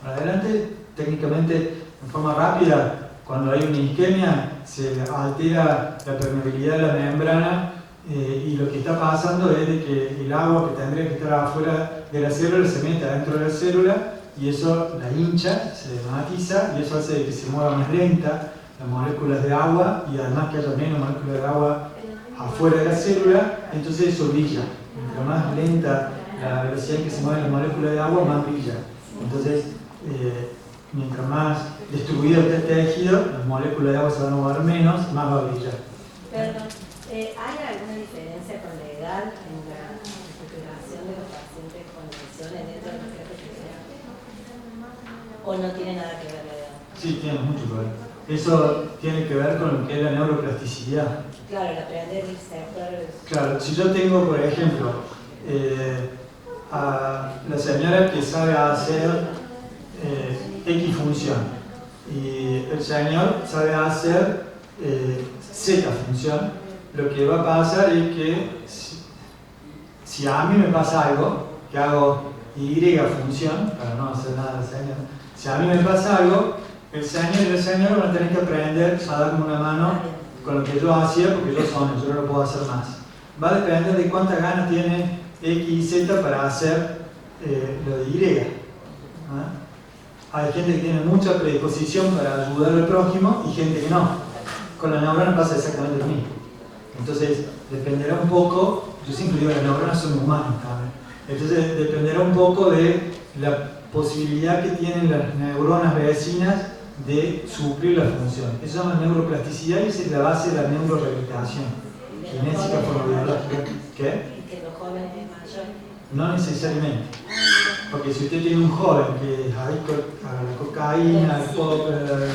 Speaker 1: para adelante. Técnicamente, en forma rápida, cuando hay una isquemia, se altera la permeabilidad de la membrana, y lo que está pasando es de que el agua que tendría que estar afuera de la célula se mete adentro de la célula, y eso la hincha, se desmatiza, y eso hace que se mueva más lenta las moléculas de agua, y además que haya menos moléculas de agua afuera de la célula, entonces eso brilla. Mientras más lenta la velocidad en que se mueven las moléculas de agua, más brilla. Entonces, mientras más destruido esté el tejido, las moléculas de agua se van a mover menos, más va a brillar.
Speaker 2: Perdón, ¿hay alguna diferencia con la edad en la recuperación de los pacientes con lesiones dentro de los ¿O no tiene nada que ver la edad?
Speaker 1: Sí, tiene mucho que ver. Eso tiene que ver con lo que es la neuroplasticidad.
Speaker 2: Claro, el aprender receptores.
Speaker 1: Claro, si yo tengo, por ejemplo, a la señora que sabe hacer X función y el señor sabe hacer Z función, lo que va a pasar es que si a mí me pasa algo, que hago Y función, para no hacer nada del señor, si a mí me pasa algo, el señor y el señor van a tener que aprender a darme una mano con lo que yo hacía, porque yo no lo puedo hacer más. Va a depender de cuántas ganas tiene X y Z para hacer lo de Y. Hay gente que tiene mucha predisposición para ayudar al prójimo y gente que no. Con la neurona pasa exactamente lo mismo. Entonces, dependerá un poco, yo siempre digo que las neuronas son humanas también. Entonces, dependerá un poco de la posibilidad que tienen las neuronas vecinas de suplir la función. Eso se llama neuroplasticidad y esa es la base de la neurorehabilitación. Genética fonobiológica. ¿Qué?
Speaker 2: Que los jóvenes mayores.
Speaker 1: No necesariamente. Porque si usted tiene un joven que es adicto a la cocaína, al pop, a la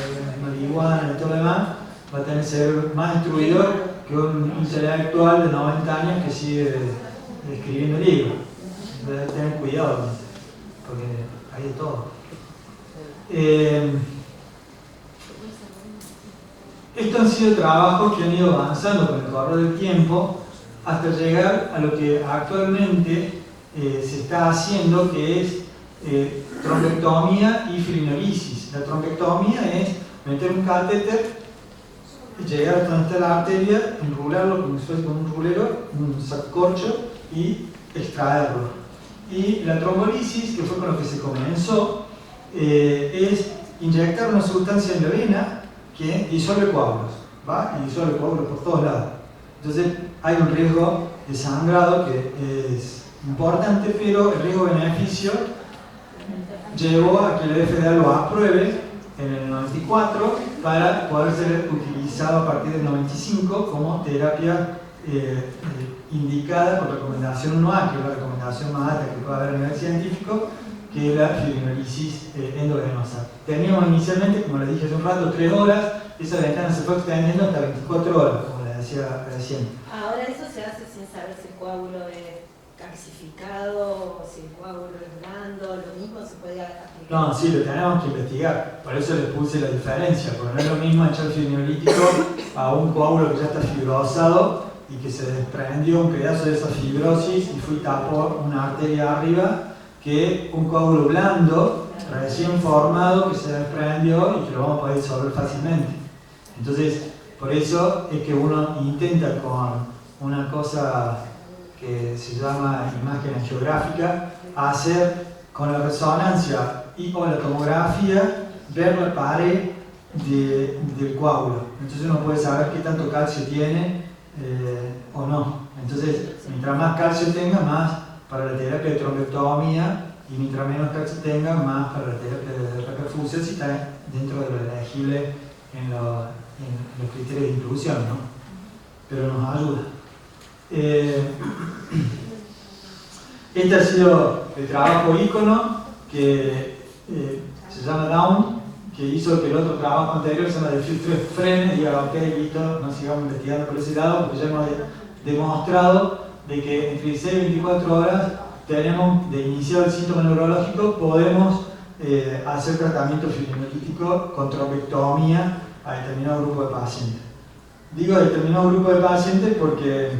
Speaker 1: marihuana y todo lo demás, va a tener cerebro más destruidor que un intelectual de 90 años que sigue escribiendo libros. Debe tener cuidado con eso, porque hay de todo. Estos han sido trabajos que han ido avanzando con el correr del tiempo hasta llegar a lo que actualmente se está haciendo, que es trombectomía y fibrinolysis. La trombectomía es meter un catéter, llegar hasta donde está la arteria, enrularlo como si fuese con un rulero, un sacorcho, y extraerlo. Y la trombolisis, que fue con lo que se comenzó, es inyectar una sustancia en la vena que disuelve coágulos, ¿va? Y disuelve coágulos por todos lados. Entonces hay un riesgo de sangrado que es importante, pero el riesgo-beneficio llevó a que la FDA lo apruebe en el 94 para poder ser utilizado a partir del 95 como terapia indicada por recomendación 1A, que es la recomendación más alta que puede haber a nivel científico, que es la fibrinolysis endovenosa. Teníamos inicialmente, como les dije hace un rato, 3 horas, esa ventana se fue extendiendo hasta 24 horas, como les decía recién.
Speaker 2: Ahora eso se hace sin saber si el coágulo es calcificado o si el coágulo es blando, lo mismo se puede aplicar.
Speaker 1: No, sí, lo tenemos que investigar, por eso les puse la diferencia, porque no es lo mismo echar fibrinolítico a un coágulo que ya está fibrosado y que se desprendió un pedazo de esa fibrosis y fue y tapó una arteria arriba, que un coágulo blando, recién formado, que se desprendió y que lo vamos a poder disolver fácilmente. Entonces, por eso es que uno intenta con una cosa que se llama imagen angiográfica, hacer con la resonancia y con la tomografía ver la pared del coágulo. Entonces uno puede saber qué tanto calcio tiene o no. Entonces, mientras más calcio tenga, más para la terapia de trombectomía, y mientras menos calcio tenga, más para la terapia de reperfusión, si está dentro de lo elegible en los criterios de inclusión, ¿no? Pero nos ayuda. Este ha sido el trabajo ícono que se llama Down, que hizo que el otro trabajo anterior se llama de filtro frene, y diga, ok, listo, no sigamos investigando por ese lado, porque ya hemos demostrado de que entre 16 y 24 horas tenemos de iniciar el síntoma neurológico, podemos hacer tratamiento fibrinolítico con trombectomía a determinado grupo de pacientes. Digo determinado grupo de pacientes porque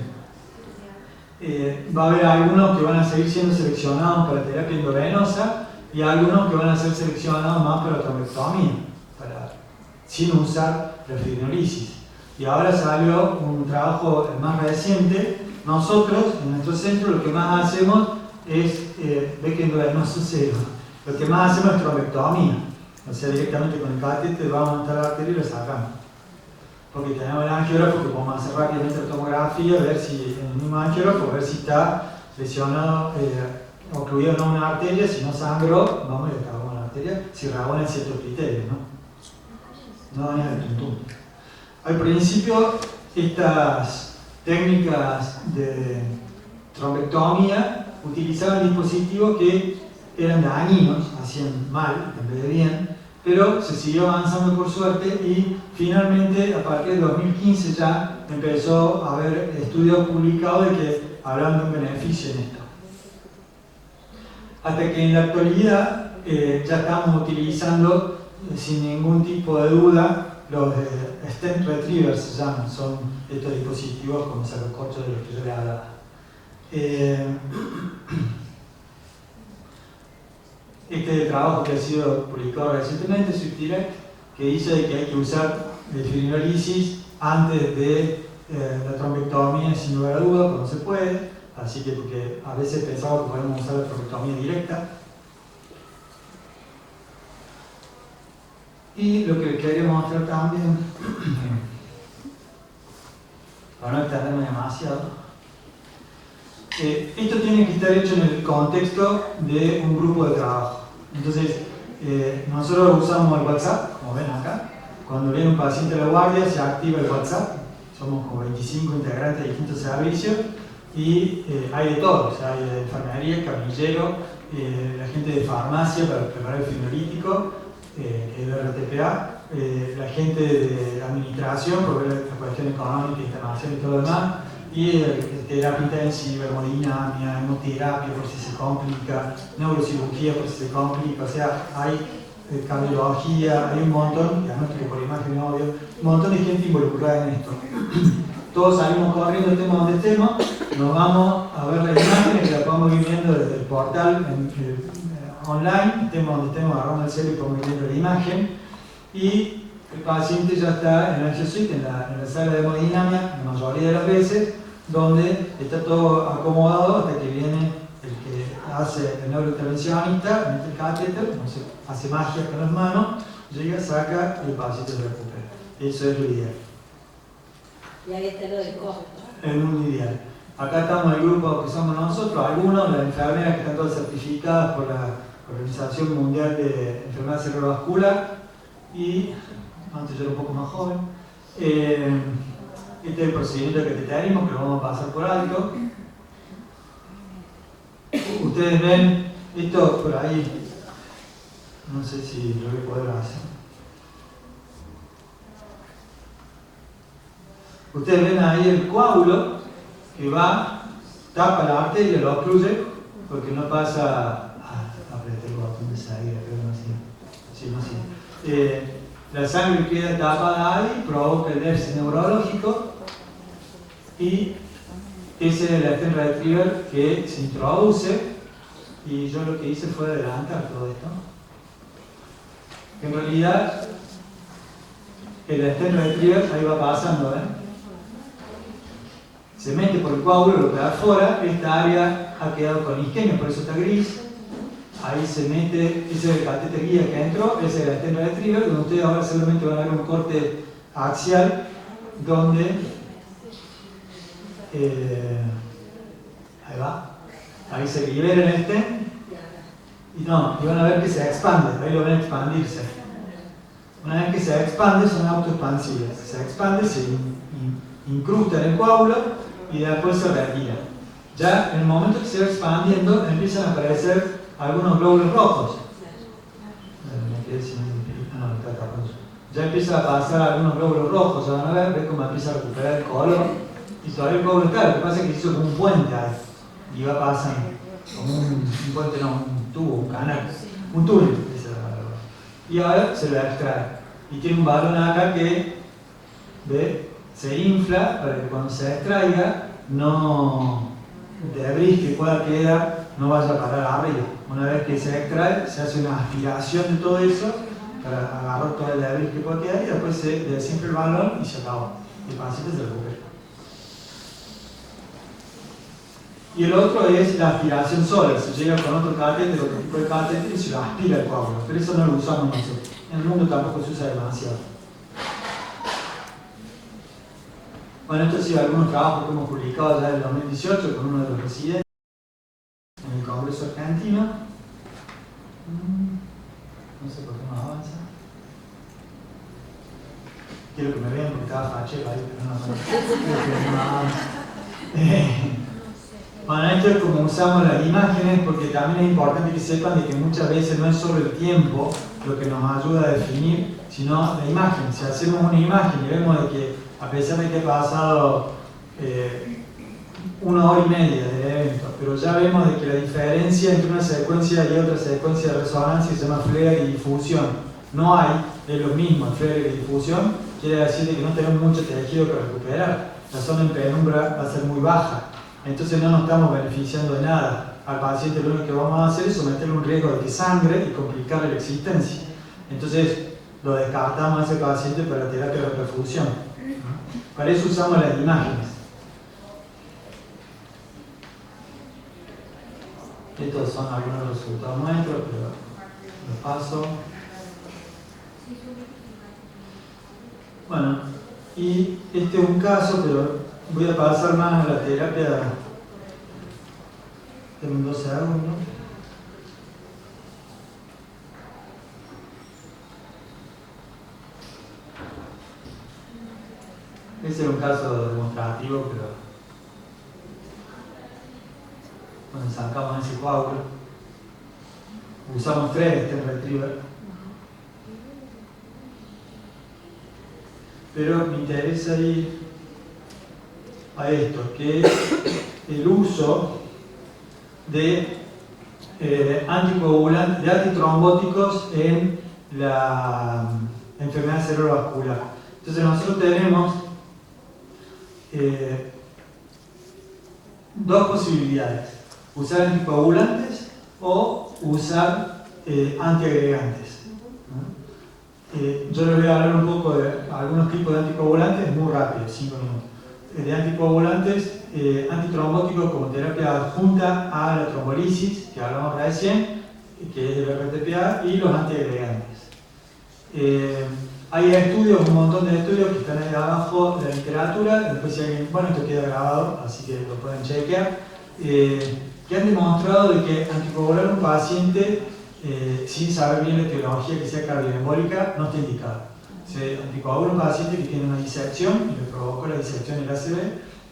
Speaker 1: va a haber algunos que van a seguir siendo seleccionados para terapia endovenosa y algunos que van a ser seleccionados más para trombectomía, sin usar la fibrinolisis. Y ahora salió un trabajo más reciente. Nosotros, en nuestro centro, lo que más hacemos es, ve que endovenoso cero, lo que más hacemos es trombectomía. O sea, directamente con el catéter vamos a montar la arteria y lo sacamos. Porque tenemos el angiógrafo que podemos hacer rápidamente la tomografía, ver si en el mismo angiógrafo, ver si está lesionado, ocluido no una arteria, si no sangró, vamos y le acabamos la arteria, si reúne ciertos criterios, ¿no? No daña el tuntún. Al principio, estas técnicas de trombectomía utilizaban dispositivos que eran dañinos, hacían mal en vez de bien, pero se siguió avanzando por suerte y finalmente a partir de 2015 ya empezó a haber estudios publicados de que hablaban de un beneficio en esto. Hasta que en la actualidad ya estamos utilizando sin ningún tipo de duda los stent retrievers, se llaman, son estos dispositivos como sacacorchos de los que yo le hablaba. Este trabajo que ha sido publicado recientemente, SwiftDirect, que dice que hay que usar fibrinolisis antes de la trombectomía, sin lugar a duda, cuando se puede, así que porque a veces pensamos que podemos usar la trombectomía directa. Y lo que quería mostrar también, para no extenderme demasiado, esto tiene que estar hecho en el contexto de un grupo de trabajo. Entonces, nosotros usamos el WhatsApp, como ven acá. Cuando viene un paciente a la guardia, se activa el WhatsApp. Somos como 25 integrantes de distintos servicios y hay de todo. O sea, hay de enfermería, camillero, la gente de farmacia para preparar el fibrinolítico, el RTPA, la gente de administración por ver la cuestión económica, internacional y todo lo demás, y terapia intensiva, hemodinamia, hemoterapia por si se complica, neurocirugía por si se complica, o sea, hay cardiología, hay un montón, diagnóstico por imagen, obvio, un montón de gente involucrada en esto. Todos salimos corriendo, estemos donde estemos, nos vamos a ver la imagen y la podemos ir viendo desde el portal online, estemos donde estemos, agarrando el celu y podemos ir viendo la imagen, y el paciente ya está en la angiosuite, en la sala de hemodinamia, la mayoría de las veces, donde está todo acomodado hasta que viene el que hace el neurointervencionista, mete el catéter, no sé, hace magia con las manos, llega, saca y el paciente se recupera. Eso es lo ideal.
Speaker 2: Y ahí está lo del costo.
Speaker 1: Es muy ideal. Acá estamos el grupo que somos nosotros, algunos, las enfermeras que están todas certificadas por la Organización Mundial de Enfermedad Cerebrovascular, y antes yo era un poco más joven. Este es el procedimiento de cateterismo que lo vamos a pasar por alto. Ustedes ven esto por ahí, no sé si lo voy a poder hacer. Ustedes ven ahí el coágulo que va, tapa la arteria, lo obstruye porque no pasa. Apreté el botón de salida, pero no sé. Sí, no sé. La sangre queda tapada ahí, provoca el déficit neurológico y ese es el stent retriever que se introduce, y yo lo que hice fue adelantar todo esto. En realidad, el stent retriever ahí va pasando, se mete por el coágulo, lo perfora, esta área ha quedado con isquemia, por eso está gris. Ahí se mete, ese es el catéter guía que entró, ese es el anteno de trigger, donde ustedes ahora seguramente van a ver un corte axial donde ahí va, ahí se libera el stent y van a ver que se expande, ahí lo ven expandirse. Una vez que se expande son autoexpansivas, se expande, se incrusta en el coágulo y después se retira. Ya en el momento que se va expandiendo empiezan a aparecer algunos glóbulos rojos. Ya empieza a pasar algunos glóbulos rojos, ya van a ver cómo empieza a recuperar el color. Y todavía el coágulo está, lo que pasa es que se hizo como un puente ahí. Y va pasando, como un puente, no, un tubo, un canal, un túnel. Y ahora se lo extrae. Y tiene un balón acá que se infla para que cuando se extraiga, debris que pueda quedar no vaya a parar arriba. Una vez que se extrae, se hace una aspiración de todo eso para agarrar todo el debris que pueda quedar y después se desinfla el balón y se acabó. El paciente se recupera. Y el otro es la aspiración sola. Se llega con otro catéter, otro tipo de catéter y se lo aspira el coágulo. Pero eso no lo usamos nosotros. En el mundo tampoco se usa demasiado. Bueno, esto ha sido algunos trabajos que hemos publicado ya en el 2018 con uno de los residentes en el Congreso Argentino. No sé por qué no avanza. Quiero que me vean porque estaba fachero ahí, pero no avanza. Bueno, esto es como usamos las imágenes porque también es importante que sepan de que muchas veces no es solo el tiempo lo que nos ayuda a definir, sino la imagen. Si hacemos una imagen y vemos de que a pesar de que ha pasado 1 hora y media del evento, pero ya vemos de que la diferencia entre una secuencia y otra secuencia de resonancia se llama flare y difusión. No hay, es lo mismo, el flare y difusión quiere decir que no tenemos mucho tejido para recuperar. La zona en penumbra va a ser muy baja. Entonces no nos estamos beneficiando de nada. Al paciente lo único que vamos a hacer es someterle un riesgo de que sangre y complicarle la existencia. Entonces lo descartamos a ese paciente para la terapia de reperfusión. Para eso usamos las imágenes. Estos son algunos resultados nuestros, pero los paso. Bueno, y este es un caso, pero voy a pasar más a la terapia. En 2 segundos. Ese es un caso demostrativo, pero cuando sacamos ese coágulo, usamos 3 stent retriever. Pero me interesa ir a esto, que es el uso de anticoagulantes, de antitrombóticos en la enfermedad cerebrovascular. Entonces nosotros tenemos 2 posibilidades: usar anticoagulantes o usar antiagregantes. Yo les voy a hablar un poco de algunos tipos de anticoagulantes muy rápido, 5 minutos. De anticoagulantes antitrombóticos como terapia adjunta a la trombolisis, que hablamos recién, que es el RTPA, y los antiagregantes. Hay estudios, un montón de estudios que están ahí abajo de la literatura, después si alguien, bueno, esto queda grabado, así que lo pueden chequear, que han demostrado de que anticoagular a un paciente sin saber bien la etiología que sea cardioembólica no está indicado. Se anticoagula a un paciente que tiene una disección y le provocó la disección y el ACV,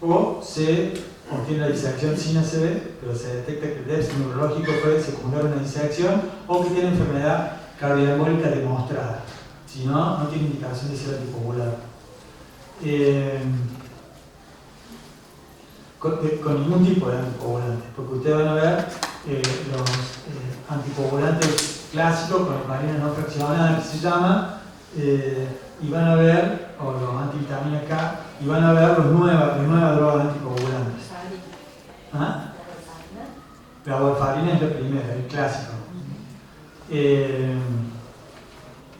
Speaker 1: o se obtiene la disección sin ACV, pero se detecta que el déficit neurológico fue secundario a una disección, o que tiene enfermedad cardioembólica demostrada. Si no, no tiene indicación de ser anticoagulado. Con ningún tipo de anticoagulantes, porque ustedes van a ver los anticoagulantes clásicos con heparina no fraccionada, que se llama, y van a ver, o los antivitamina K, y van a ver las nuevas drogas anticoagulantes. ¿Ah? La warfarina es la primera, el clásico.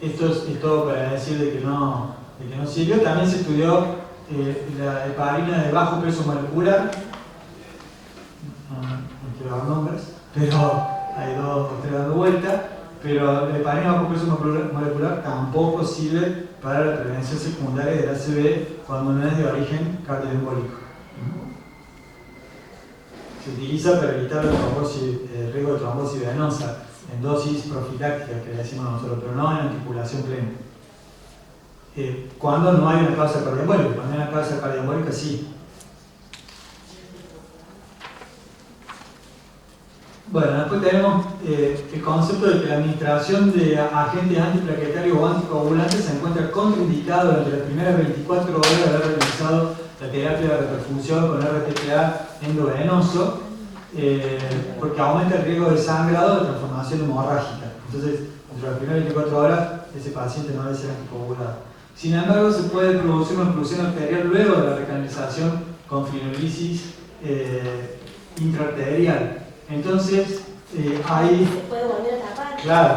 Speaker 1: Esto es todo para decir de que no sirvió. También se estudió la heparina de bajo peso molecular, no quiero dar nombres, pero hay dos o tres dando vuelta, pero la heparina de bajo peso molecular tampoco sirve para la prevención secundaria del ACV cuando no es de origen cardioembólico. Se utiliza para evitar el riesgo de trombosis venosa en dosis profilácticas, que le decimos nosotros, pero no en anticoagulación plena. Cuando no hay una causa cardioembólica, cuando hay una causa cardioembólica sí. Bueno, después tenemos el concepto de que la administración de agentes antiplaquetarios o anticoagulantes se encuentra contraindicado durante las primeras 24 horas de haber realizado la terapia de reperfusión con RTPA endovenoso, porque aumenta el riesgo de sangrado de transformación hemorrágica. Entonces, entre las primeras 24 horas, ese paciente no debe ser anticoagulado. Sin embargo, se puede producir una oclusión arterial luego de la recanalización con fibrolisis intraarterial. Entonces, ahí...
Speaker 2: ¿Se puede volver a tapar?
Speaker 1: Claro,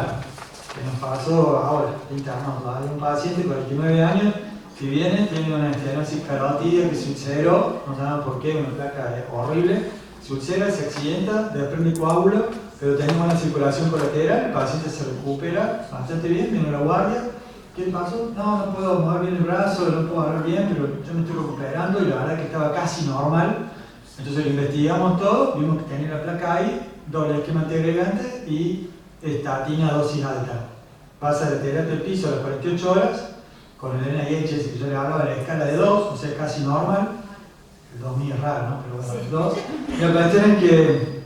Speaker 1: que nos pasó ahora, internado. Hay un paciente de 49 años que viene, tiene una estenosis carótida que se ulceró, no sabemos por qué, una placa horrible, se ulcera, se accidenta, desprende coágulo, pero tenemos una circulación colateral, el paciente se recupera bastante bien, viene a la guardia. ¿Qué le pasó? No puedo mover bien el brazo, no puedo hablar bien, pero yo me estoy recuperando y la verdad que estaba casi normal. Entonces lo investigamos todo, vimos que tenía la placa ahí, doble esquema antiagregante y estatina dosis alta. Pasa de terapia al piso a las 48 horas, con el NIH que yo le hablaba de la escala de 2, o sea, casi normal. El 2000 es raro, ¿no? Pero bueno, el 2. Y la cuestión es que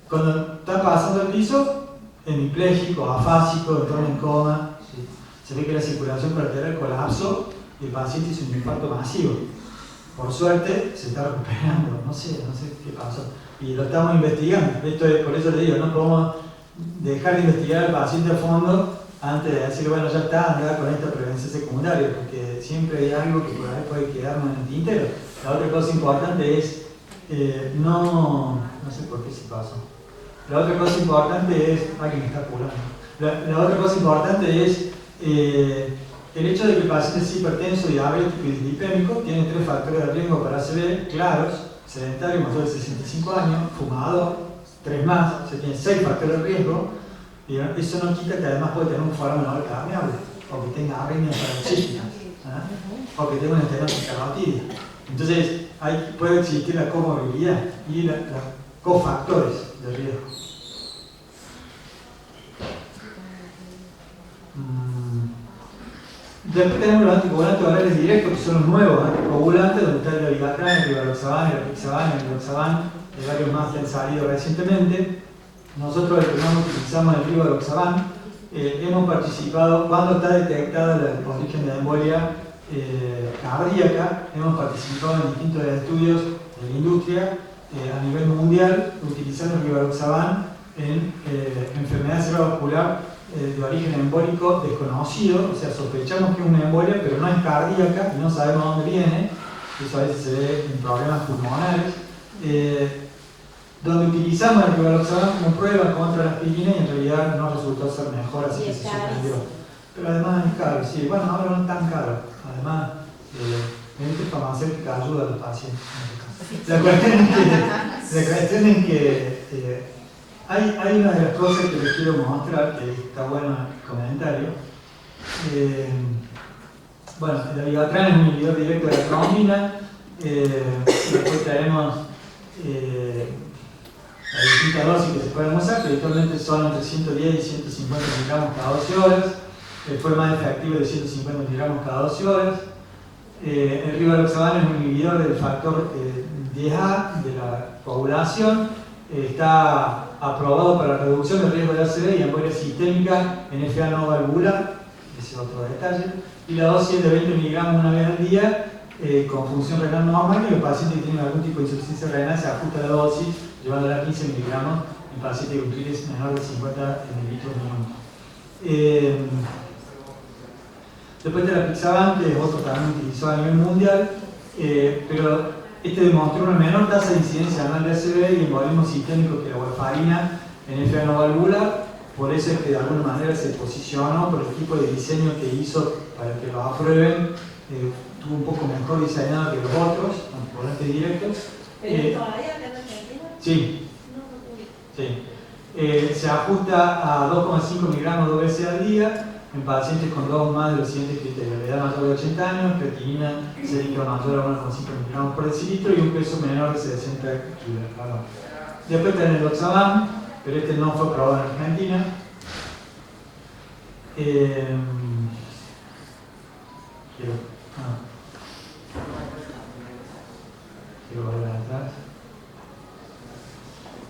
Speaker 1: cuando está pasando el piso, hemipléjico, afásico, entorno en coma, ¿sí? Se ve que la circulación colateral colapsó y el paciente hizo un infarto masivo. Por suerte se está recuperando, no sé qué pasó. Y lo estamos investigando. Esto es, por eso le digo, no podemos dejar de investigar al paciente a fondo antes de decir, bueno, ya está, andar con esta prevención secundaria, porque siempre hay algo que por ahí puede quedarnos en el tintero. La otra cosa importante es, no sé por qué se pasó. La otra cosa importante es, alguien está apurando. La otra cosa importante es el hecho de que el paciente es hipertenso, diabético y dislipémico tiene 3 factores de riesgo para ACV claros: sedentario, mayor de 65 años, fumador, 3 más, o sea, tiene 6 factores de riesgo, y eso no quita que además puede tener un forado menor cardiable, o que tenga arritmias paroxísticas, o que tenga una estenosis carótida. Entonces, puede existir la comorbilidad y los cofactores de riesgo. Después tenemos los anticoagulantes orales directos, que son los nuevos anticoagulantes, donde está el Dabigatran, el Rivaroxaban, el Apixaban, el Rivaroxaban, y varios más que han salido recientemente. Nosotros el que más utilizamos el Rivaroxaban, hemos participado, cuando está detectada el origen de embolia cardíaca, hemos participado en distintos estudios de la industria a nivel mundial, utilizando el Rivaroxaban en enfermedad cerebrovascular de origen embólico desconocido, o sea, sospechamos que es una embolia, pero no es cardíaca y no sabemos dónde viene. Eso a veces se ve en problemas pulmonares, donde utilizamos el Rivaroxaban como prueba contra la aspirina y en realidad no resultó ser mejor, así que se suspendió. Pero además es caro, sí, bueno, ahora no es tan caro. Además, la industria farmacéutica ayuda a los pacientes. La cuestión es que hay una de las cosas que les quiero mostrar, que está bueno el comentario. Bueno, el Dabigatran es un inhibidor directo de la trombina. Después tenemos las distintas dosis que se pueden usar, que habitualmente son entre 110 y 150 miligramos cada 12 horas. Fue más efectivo de 150 miligramos cada 12 horas. El Rivaroxaban es un inhibidor del factor 10A de la coagulación. Está aprobado para la reducción del riesgo de ACV y embolia sistémica en FA no valvular, ese es otro detalle. Y la dosis es de 20 miligramos una vez al día, con función renal normal, y los pacientes que tienen algún tipo de insuficiencia renal se ajusta la dosis, llevándola a 15 miligramos en pacientes con triglicéridos menor de 50 mililitros minuto. Después de la Apixaban, que es otro también utilizado a nivel mundial, pero este demostró una menor tasa de incidencia anual de ACV y embolismo sistémico que la warfarina en FA no valvular. Por eso es que de alguna manera se posicionó por el tipo de diseño que hizo para que lo aprueben. estuvo un poco mejor diseñado que los otros, anticoagulantes directos.
Speaker 2: ¿Pero todavía acá en Argentina?
Speaker 1: Sí,
Speaker 2: No,
Speaker 1: sí. Se ajusta a 2,5 miligramos 2 veces al día en pacientes con dos más de los siguientes criterios: la edad mayor de 80 años, creatinina sérica mayor a 1,5 miligramos por decilitro y un peso menor de 60 kilos. Después tenés el Oxaban, pero este no fue probado en Argentina. Quiero volver atrás.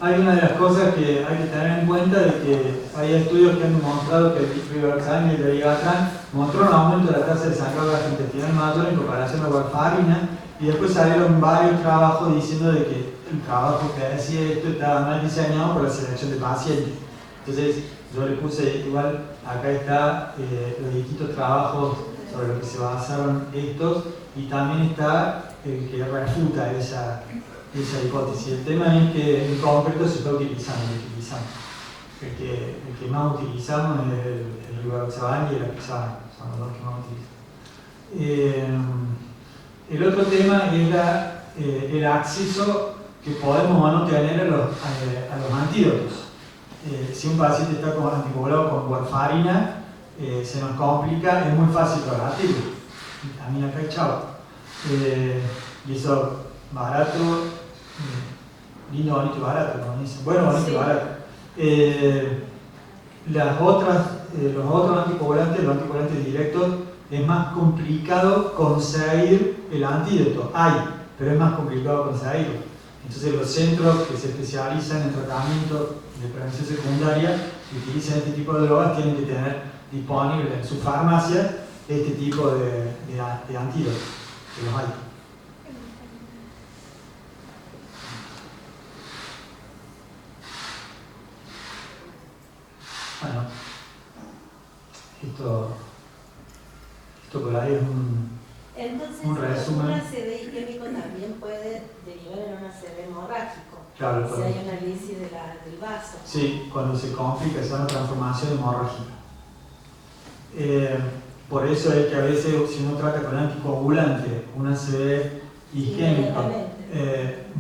Speaker 1: Hay una de las cosas que hay que tener en cuenta de que hay estudios que han demostrado que el rivaroxaban y el dabigatran mostró un aumento de la tasa de sangrado gastrointestinal mayor en comparación a la warfarina, y después salieron varios trabajos diciendo de que el trabajo que hacía esto estaba mal diseñado por la selección de pacientes. Entonces yo le puse igual, acá está los distintos trabajos sobre los que se basaron estos, y también está el que refuta esa hipótesis. El tema es que en concreto se está utilizando. El que más utilizamos es el rivaroxaban y el apixaban, son los dos que más utilizamos. El otro tema es el acceso que podemos o no tener a los antídotos. Si un paciente está anticoagulado con warfarina, se nos complica, es muy fácil rebatirlo. Vitamina K y chao. Y eso barato, lindo, bonito y barato, como dicen. Bueno, bonito y barato. Los otros anticoagulantes, los anticoagulantes directos, es más complicado conseguir el antídoto. Hay, pero es más complicado conseguirlo. Entonces los centros que se especializan en tratamiento de prevención secundaria y utilizan este tipo de drogas tienen que tener disponible en su farmacia este tipo de antídotos, que los hay. Bueno, esto por ahí es un resumen.
Speaker 2: Un ACV isquémico también puede derivar en un ACV hemorrágico.
Speaker 1: Claro,
Speaker 2: si hay una lisis del vaso.
Speaker 1: Sí, cuando se complica, es una transformación hemorrágica. Por eso es que a veces, si uno trata con anticoagulante, un ACV isquémico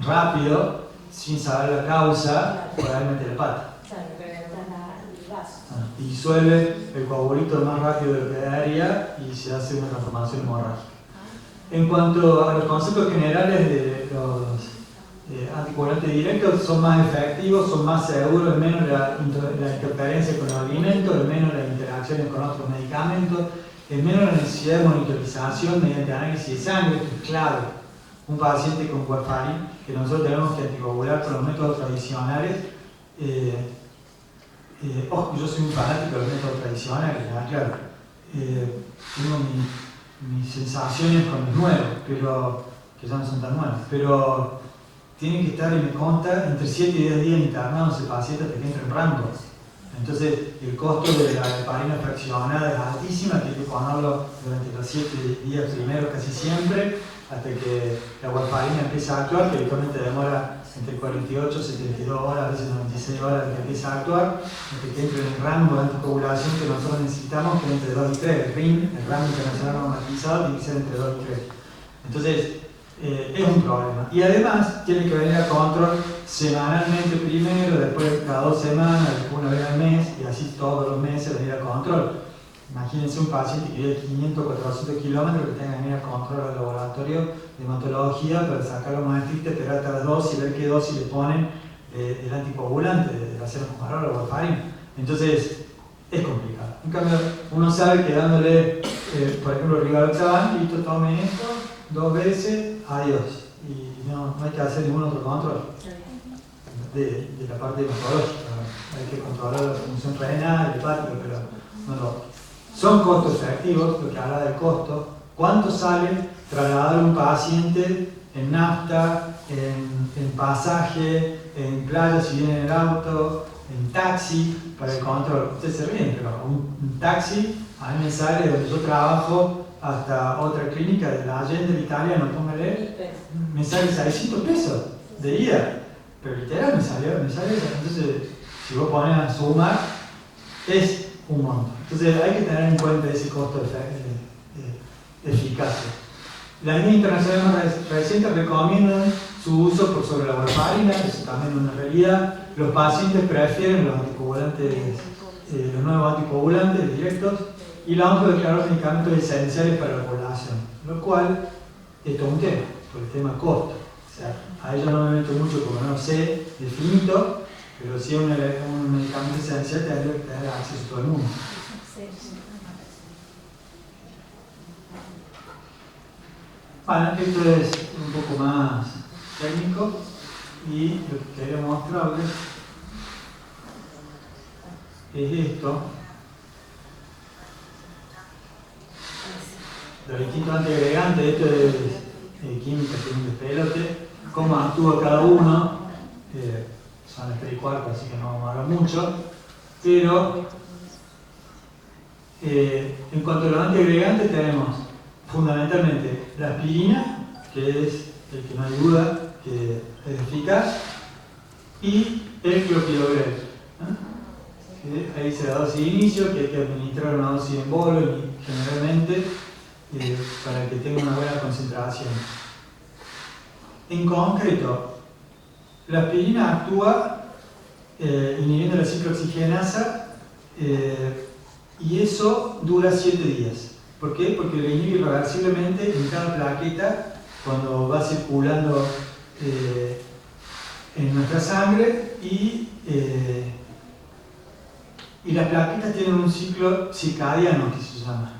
Speaker 1: rápido, sin saber la causa, puede meter la pata. Disuelve el coagulito más rápido de lo que debería y se hace una transformación hemorrágica. En cuanto a los conceptos generales de los anticoagulantes directos, son más efectivos, son más seguros, es menos la interferencia con los alimentos, es menos las interacciones con otros medicamentos, es menos la necesidad de monitorización mediante análisis de sangre. Esto es clave. Un paciente con warfarin, que nosotros tenemos que anticoagular con los métodos tradicionales. Ojo, yo soy un fanático de los métodos tradicionales, claro. Tengo mis sensaciones con los nuevos, pero, que ya no son tan nuevos, pero tienen que estar, y me consta, entre 7 y 10 días internados ese paciente hasta que entre en rango. Entonces, el costo de la heparina fraccionada es altísima, hay que ponerlo durante los 7 días primeros casi siempre, hasta que la warfarina empieza a actuar, que habitualmente demora entre 48 y 72 horas, a veces 96 horas que empieza a actuar, hasta que entre en el rango de anticoagulación que nosotros necesitamos, que es entre 2 y 3. El RIN, el rango internacional normatizado, tiene que ser entre 2 y 3. Entonces, es un problema. Y además, tiene que venir a control semanalmente primero, después cada 2 semanas, después una vez al mes, y así todos los meses venir a control. Imagínense un paciente que vive 500 o 400 kilómetros que tenga que venir a control al laboratorio de hematología para sacar los más estrictos, esperar cada dosis y ver qué dosis le ponen el anticoagulante, de hacer comparar o warfarin. Entonces, es complicado. En cambio, uno sabe que dándole, por ejemplo, rivaroxaban, listo, tome esto 2 veces, adiós. Y no hay que hacer ningún otro control de la parte hematológica. Hay que controlar la función renal, hepática, pero no lo. Son costos efectivos, lo que habla del costo. ¿Cuánto sale trasladar a un paciente en nafta, en pasaje, en playa si viene en el auto, en taxi para el control? Ustedes se ríen, pero un taxi a mí me sale donde yo trabajo hasta otra clínica de la Allende, del italiano, póngale, me sale 600 pesos de ida. Pero literal me sale eso. Entonces, si vos pones a sumar, es un monto. Entonces hay que tener en cuenta ese costo de eficacia. Las líneas internacionales más recientes recomiendan su uso por sobre la warfarina, eso también es una realidad. Los pacientes prefieren los anticoagulantes, los nuevos anticoagulantes directos, y la OMS declaró medicamentos esenciales para la población, lo cual es todo un tema, por el tema costo. O sea, a ellos no me meto mucho porque no sé definito, pero si es un medicamento esencial, tendría que tener acceso a todo el mundo. Bueno, esto es un poco más técnico y lo que quería mostrarles es esto. Los distintos antiagregantes, esto es química, que es un despelote, cómo actúa cada uno, son las 3 y cuarto, así que no vamos a hablar mucho, pero en cuanto a los antiagregantes tenemos fundamentalmente la aspirina, que es el que no hay duda que es eficaz, y el clopidogrel, que ahí se da dosis de inicio, que hay que administrar una dosis en bolo generalmente para que tenga una buena concentración. En concreto, la aspirina actúa inhibiendo la ciclooxigenasa y eso dura 7 días. ¿Por qué? Porque lo inhibe irreversiblemente en cada plaqueta cuando va circulando en nuestra sangre y las plaquetas tienen un ciclo circadiano que se llama.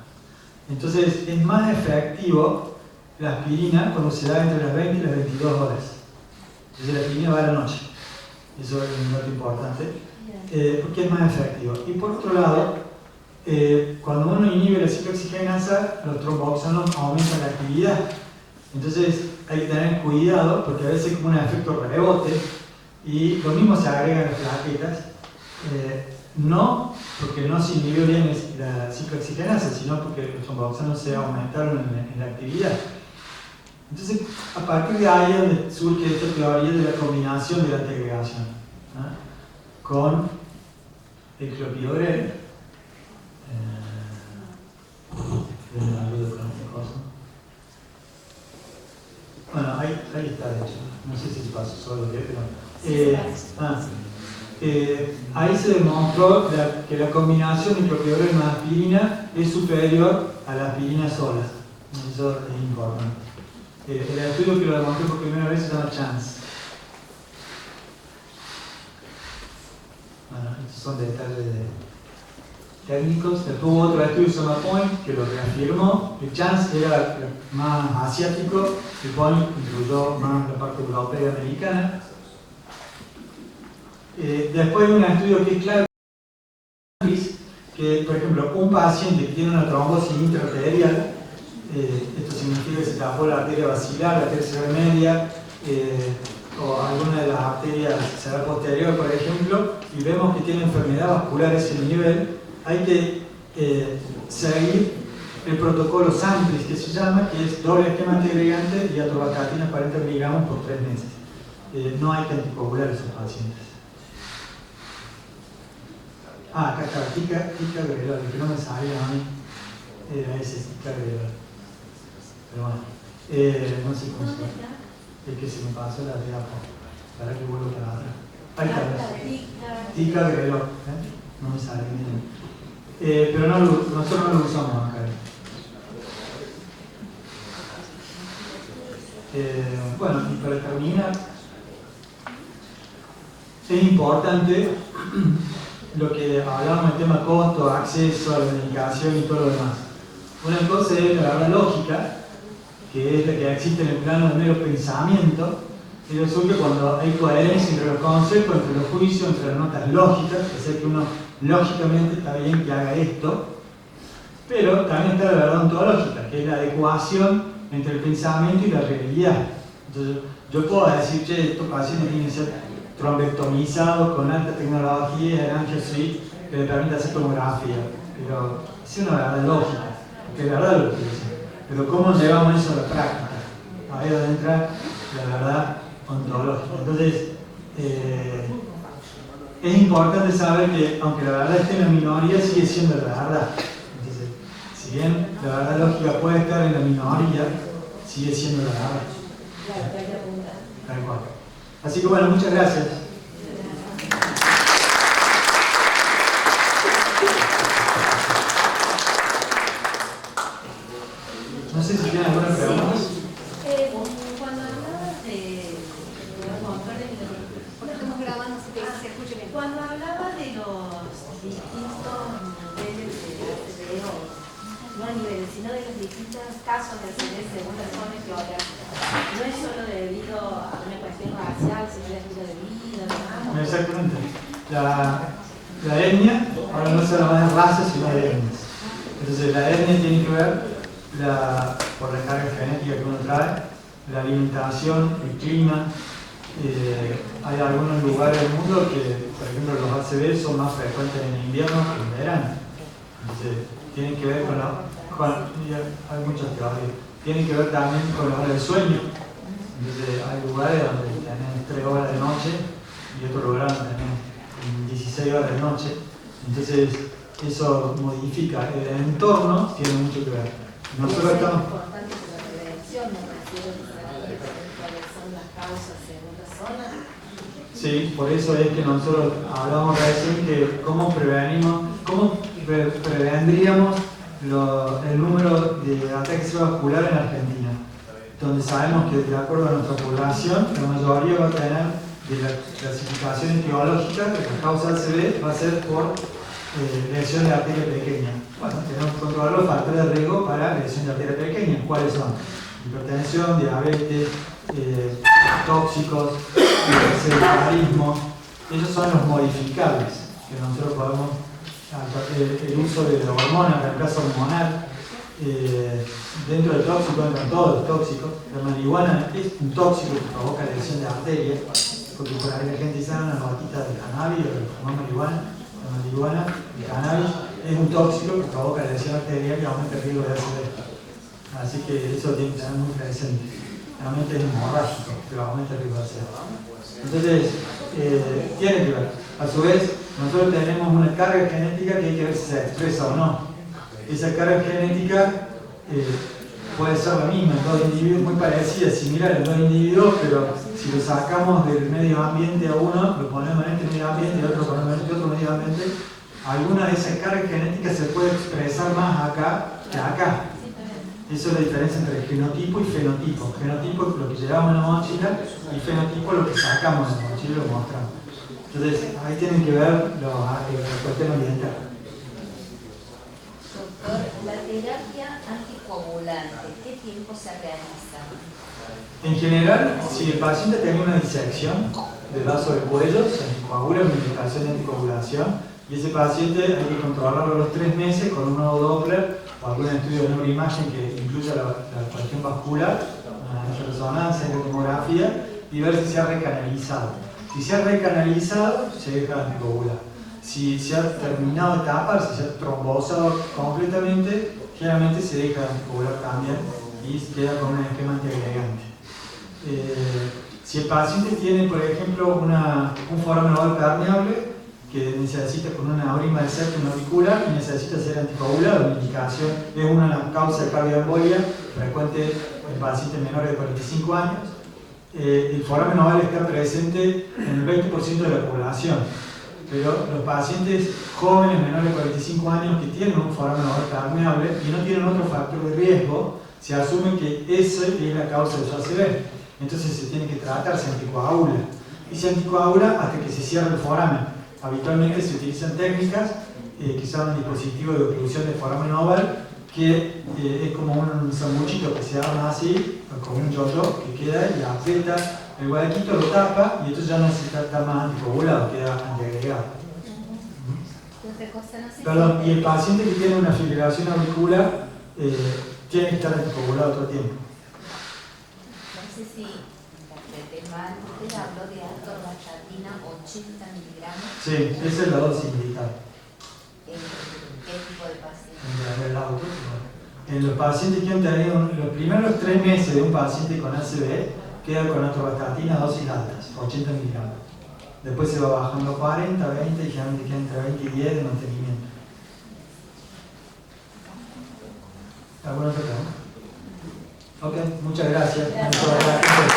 Speaker 1: Entonces es más efectivo la aspirina cuando se da entre las 20 y las 22 horas. Entonces la aspirina va a la noche. Eso es un dato importante. Porque es más efectivo. Y por otro lado, cuando uno inhibe la ciclooxigenasa, los tromboxanos aumentan la actividad. Entonces hay que tener cuidado porque a veces es como un efecto rebote y lo mismo se agrega a las plaquetas. No porque no se inhibió bien la ciclooxigenasa, sino porque los tromboxanos se aumentaron en la actividad. Entonces, a partir de ahí es donde surge esta teoría de la combinación de la antiagregación, ¿no? Con el clopidogrel. Bueno, ahí está de hecho. No sé si pasó solo que, pero ahí se demostró que la combinación de clopidogrel más aspirina es superior a la aspirina sola. Eso es importante. El estudio que lo demostré por primera vez se llama Chance. Bueno, estos son detalles técnicos. Después hubo otro estudio que se llama Point, que lo reafirmó. El Chance era más asiático, el Point incluyó más la parte europea y americana. Después hay un estudio que es clave, que por ejemplo un paciente que tiene una trombosis intraarterial, esto significa que se tapó la arteria basilar, la tercera media, o alguna de las arterias cerebral posterior, por ejemplo, y vemos que tiene enfermedad vascular a ese nivel, hay que seguir el protocolo SAMPLIS, que se llama, que es doble esquema antiagregante y atorvastatina 40 miligramos por 3 meses. No hay que anticoagular a esos pacientes. Acá está, ticagrelor, que no me salía a mí, era ese ticagrelor. Pero bueno, no sé cómo se llama. Es que se me pasó la diapo. Para que vuelva para atrás. Ahí está. Ticagrelor. No me sale bien. Pero no nosotros no lo usamos acá. Bueno, y para terminar, es importante lo que hablamos del tema costo, acceso a la medicación y todo lo demás. Una cosa es la verdad lógica, que es la que existe en el plano del mero pensamiento, y resulta cuando hay coherencia entre los conceptos, entre los juicios, entre las notas lógicas, es decir, que uno lógicamente está bien que haga esto, pero también está la verdad ontológica, que es la adecuación entre el pensamiento y la realidad. Entonces, yo puedo decir, che, estos pacientes tienen que ser trombectomizados con alta tecnología en angio suite que le permite hacer tomografía, pero es una verdad lógica, que es verdad lo que dice. Pero ¿cómo llevamos eso a la práctica? Ahí es donde entra la verdad ontológica. Entonces, es importante saber que aunque la verdad esté en la minoría, sigue siendo la verdad. Entonces, si bien la verdad lógica puede estar en la minoría, sigue siendo la nada.
Speaker 2: Claro, que hay que apuntar.
Speaker 1: Tal cual. Así que bueno, muchas gracias. No sé si tienen alguna pregunta.
Speaker 2: Cuando hablabas de los motores,
Speaker 3: Estamos grabando, si se escucha bien.
Speaker 2: cuando hablabas de los distintos niveles de ACV, no niveles, sino de los distintos casos de ACV según la zona geográfica, no es solo debido a una cuestión racial, sino de estilo de vida, ¿no?
Speaker 1: Exactamente. La etnia, ahora no se llama de razas, sino de etnias. Entonces la etnia tiene que ver por la carga genética que uno trae, la alimentación, el clima. Hay algunos lugares del mundo que, por ejemplo, los ACV son más frecuentes en invierno que en verano. Entonces, tienen que ver hay muchas teorías. Tienen que ver también con la hora del sueño. Entonces, hay lugares donde tienen 3 horas de noche y otros lugares donde tienen 16 horas de noche. Entonces, eso modifica. El entorno tiene mucho que ver. Nosotros
Speaker 2: es
Speaker 1: estamos.
Speaker 2: importante que la prevención, me refiero a saber cuáles son las causas según la zona.
Speaker 1: Sí, por eso es que nosotros hablamos recién que cómo prevendríamos el número de ataques cerebrovasculares en Argentina, donde sabemos que de acuerdo a nuestra población, la mayoría va a tener de la clasificación etiológica que la causa del ACV va a ser por lesión de arteria pequeña. Bueno, tenemos que controlar los factores de riesgo para lesión de arteria pequeña. ¿Cuáles son? Hipertensión, diabetes, tóxicos, sedentarismo. Esos son los modificables que nosotros podemos, el uso de la hormona, el reemplazo hormonal. Dentro del tóxico entran todos los tóxicos. La marihuana es un tóxico que provoca lesión de arteria, porque por ahí la gente dice una notita de cannabis o de fumar marihuana. La marihuana, el cannabis, es un tóxico que provoca lesión arterial y aumenta el riesgo de ACV. Así que eso tiene que estar muy presente. Realmente es hemorrágico, pero aumenta el riesgo de ACV. Entonces, tiene que ver. A su vez, nosotros tenemos una carga genética que hay que ver si se expresa o no. Esa carga genética puede ser la misma en dos individuos, muy parecida, similar en dos individuos, pero si lo sacamos del medio ambiente a uno, lo ponemos en este medio ambiente y otro lo ponemos en este otro medio ambiente, alguna de esas cargas genéticas se puede expresar más acá que acá. Esa es la diferencia entre genotipo y fenotipo. Genotipo es lo que llevamos en la mochila y fenotipo es lo que sacamos de la mochila y lo mostramos. Entonces, ahí tienen que ver la cuestión ambiental.
Speaker 3: Doctor, la terapia anticoagulante, ¿qué tiempo se realiza?
Speaker 1: En general, si el paciente tiene una disección del vaso del cuello, se anticoagula una indicación de anticoagulación y ese paciente hay que controlarlo a los 3 meses con un nuevo Doppler o algún estudio de neuroimagen que incluya la cuestión vascular, una resonancia, una tomografía y ver si se ha recanalizado. Si se ha recanalizado, se deja de anticoagular. Si se ha terminado de tapar, si se ha trombosado completamente, generalmente se deja de anticoagular también y se queda con un esquema antiagregante. Si el paciente tiene, por ejemplo, un foramen oval permeable que necesita con una aurima del septum auricular y necesita ser anticoagulado, una indicación es una causa de cardioembolia frecuente en pacientes menores de 45 años. El foramen oval está presente en el 20% de la población, pero los pacientes jóvenes menores de 45 años que tienen un foramen oval permeable y no tienen otro factor de riesgo, se asume que esa es la causa de su ACV. Entonces se tiene que tratar, se anticoagula. Y se anticoagula hasta que se cierre el foramen. Habitualmente se utilizan técnicas que son un dispositivo de oclusión de foramen oval, que es como un sanguchito que se arma así, como un yo-yo, que queda y aprieta el huequito, lo tapa y entonces ya no necesita estar más anticoagulado, queda antiagregado. Perdón, y el paciente que tiene una fibrilación auricular tiene que estar anticoagulado todo el tiempo.
Speaker 3: No sé si interpreté mal, usted habló de atorvastatina 80 miligramos.
Speaker 1: Sí, esa es la dosis militar.
Speaker 3: ¿Qué tipo de paciente?
Speaker 1: En los pacientes que han tenido los primeros 3 meses de un paciente con ACV, queda con atorvastatina dosis altas, 80 miligramos. Después se va bajando a 40, 20 y generalmente queda entre 20 y 10 de mantenimiento. ¿Alguna otra pregunta? Ok, muchas gracias.
Speaker 2: Gracias.
Speaker 1: A toda la gente.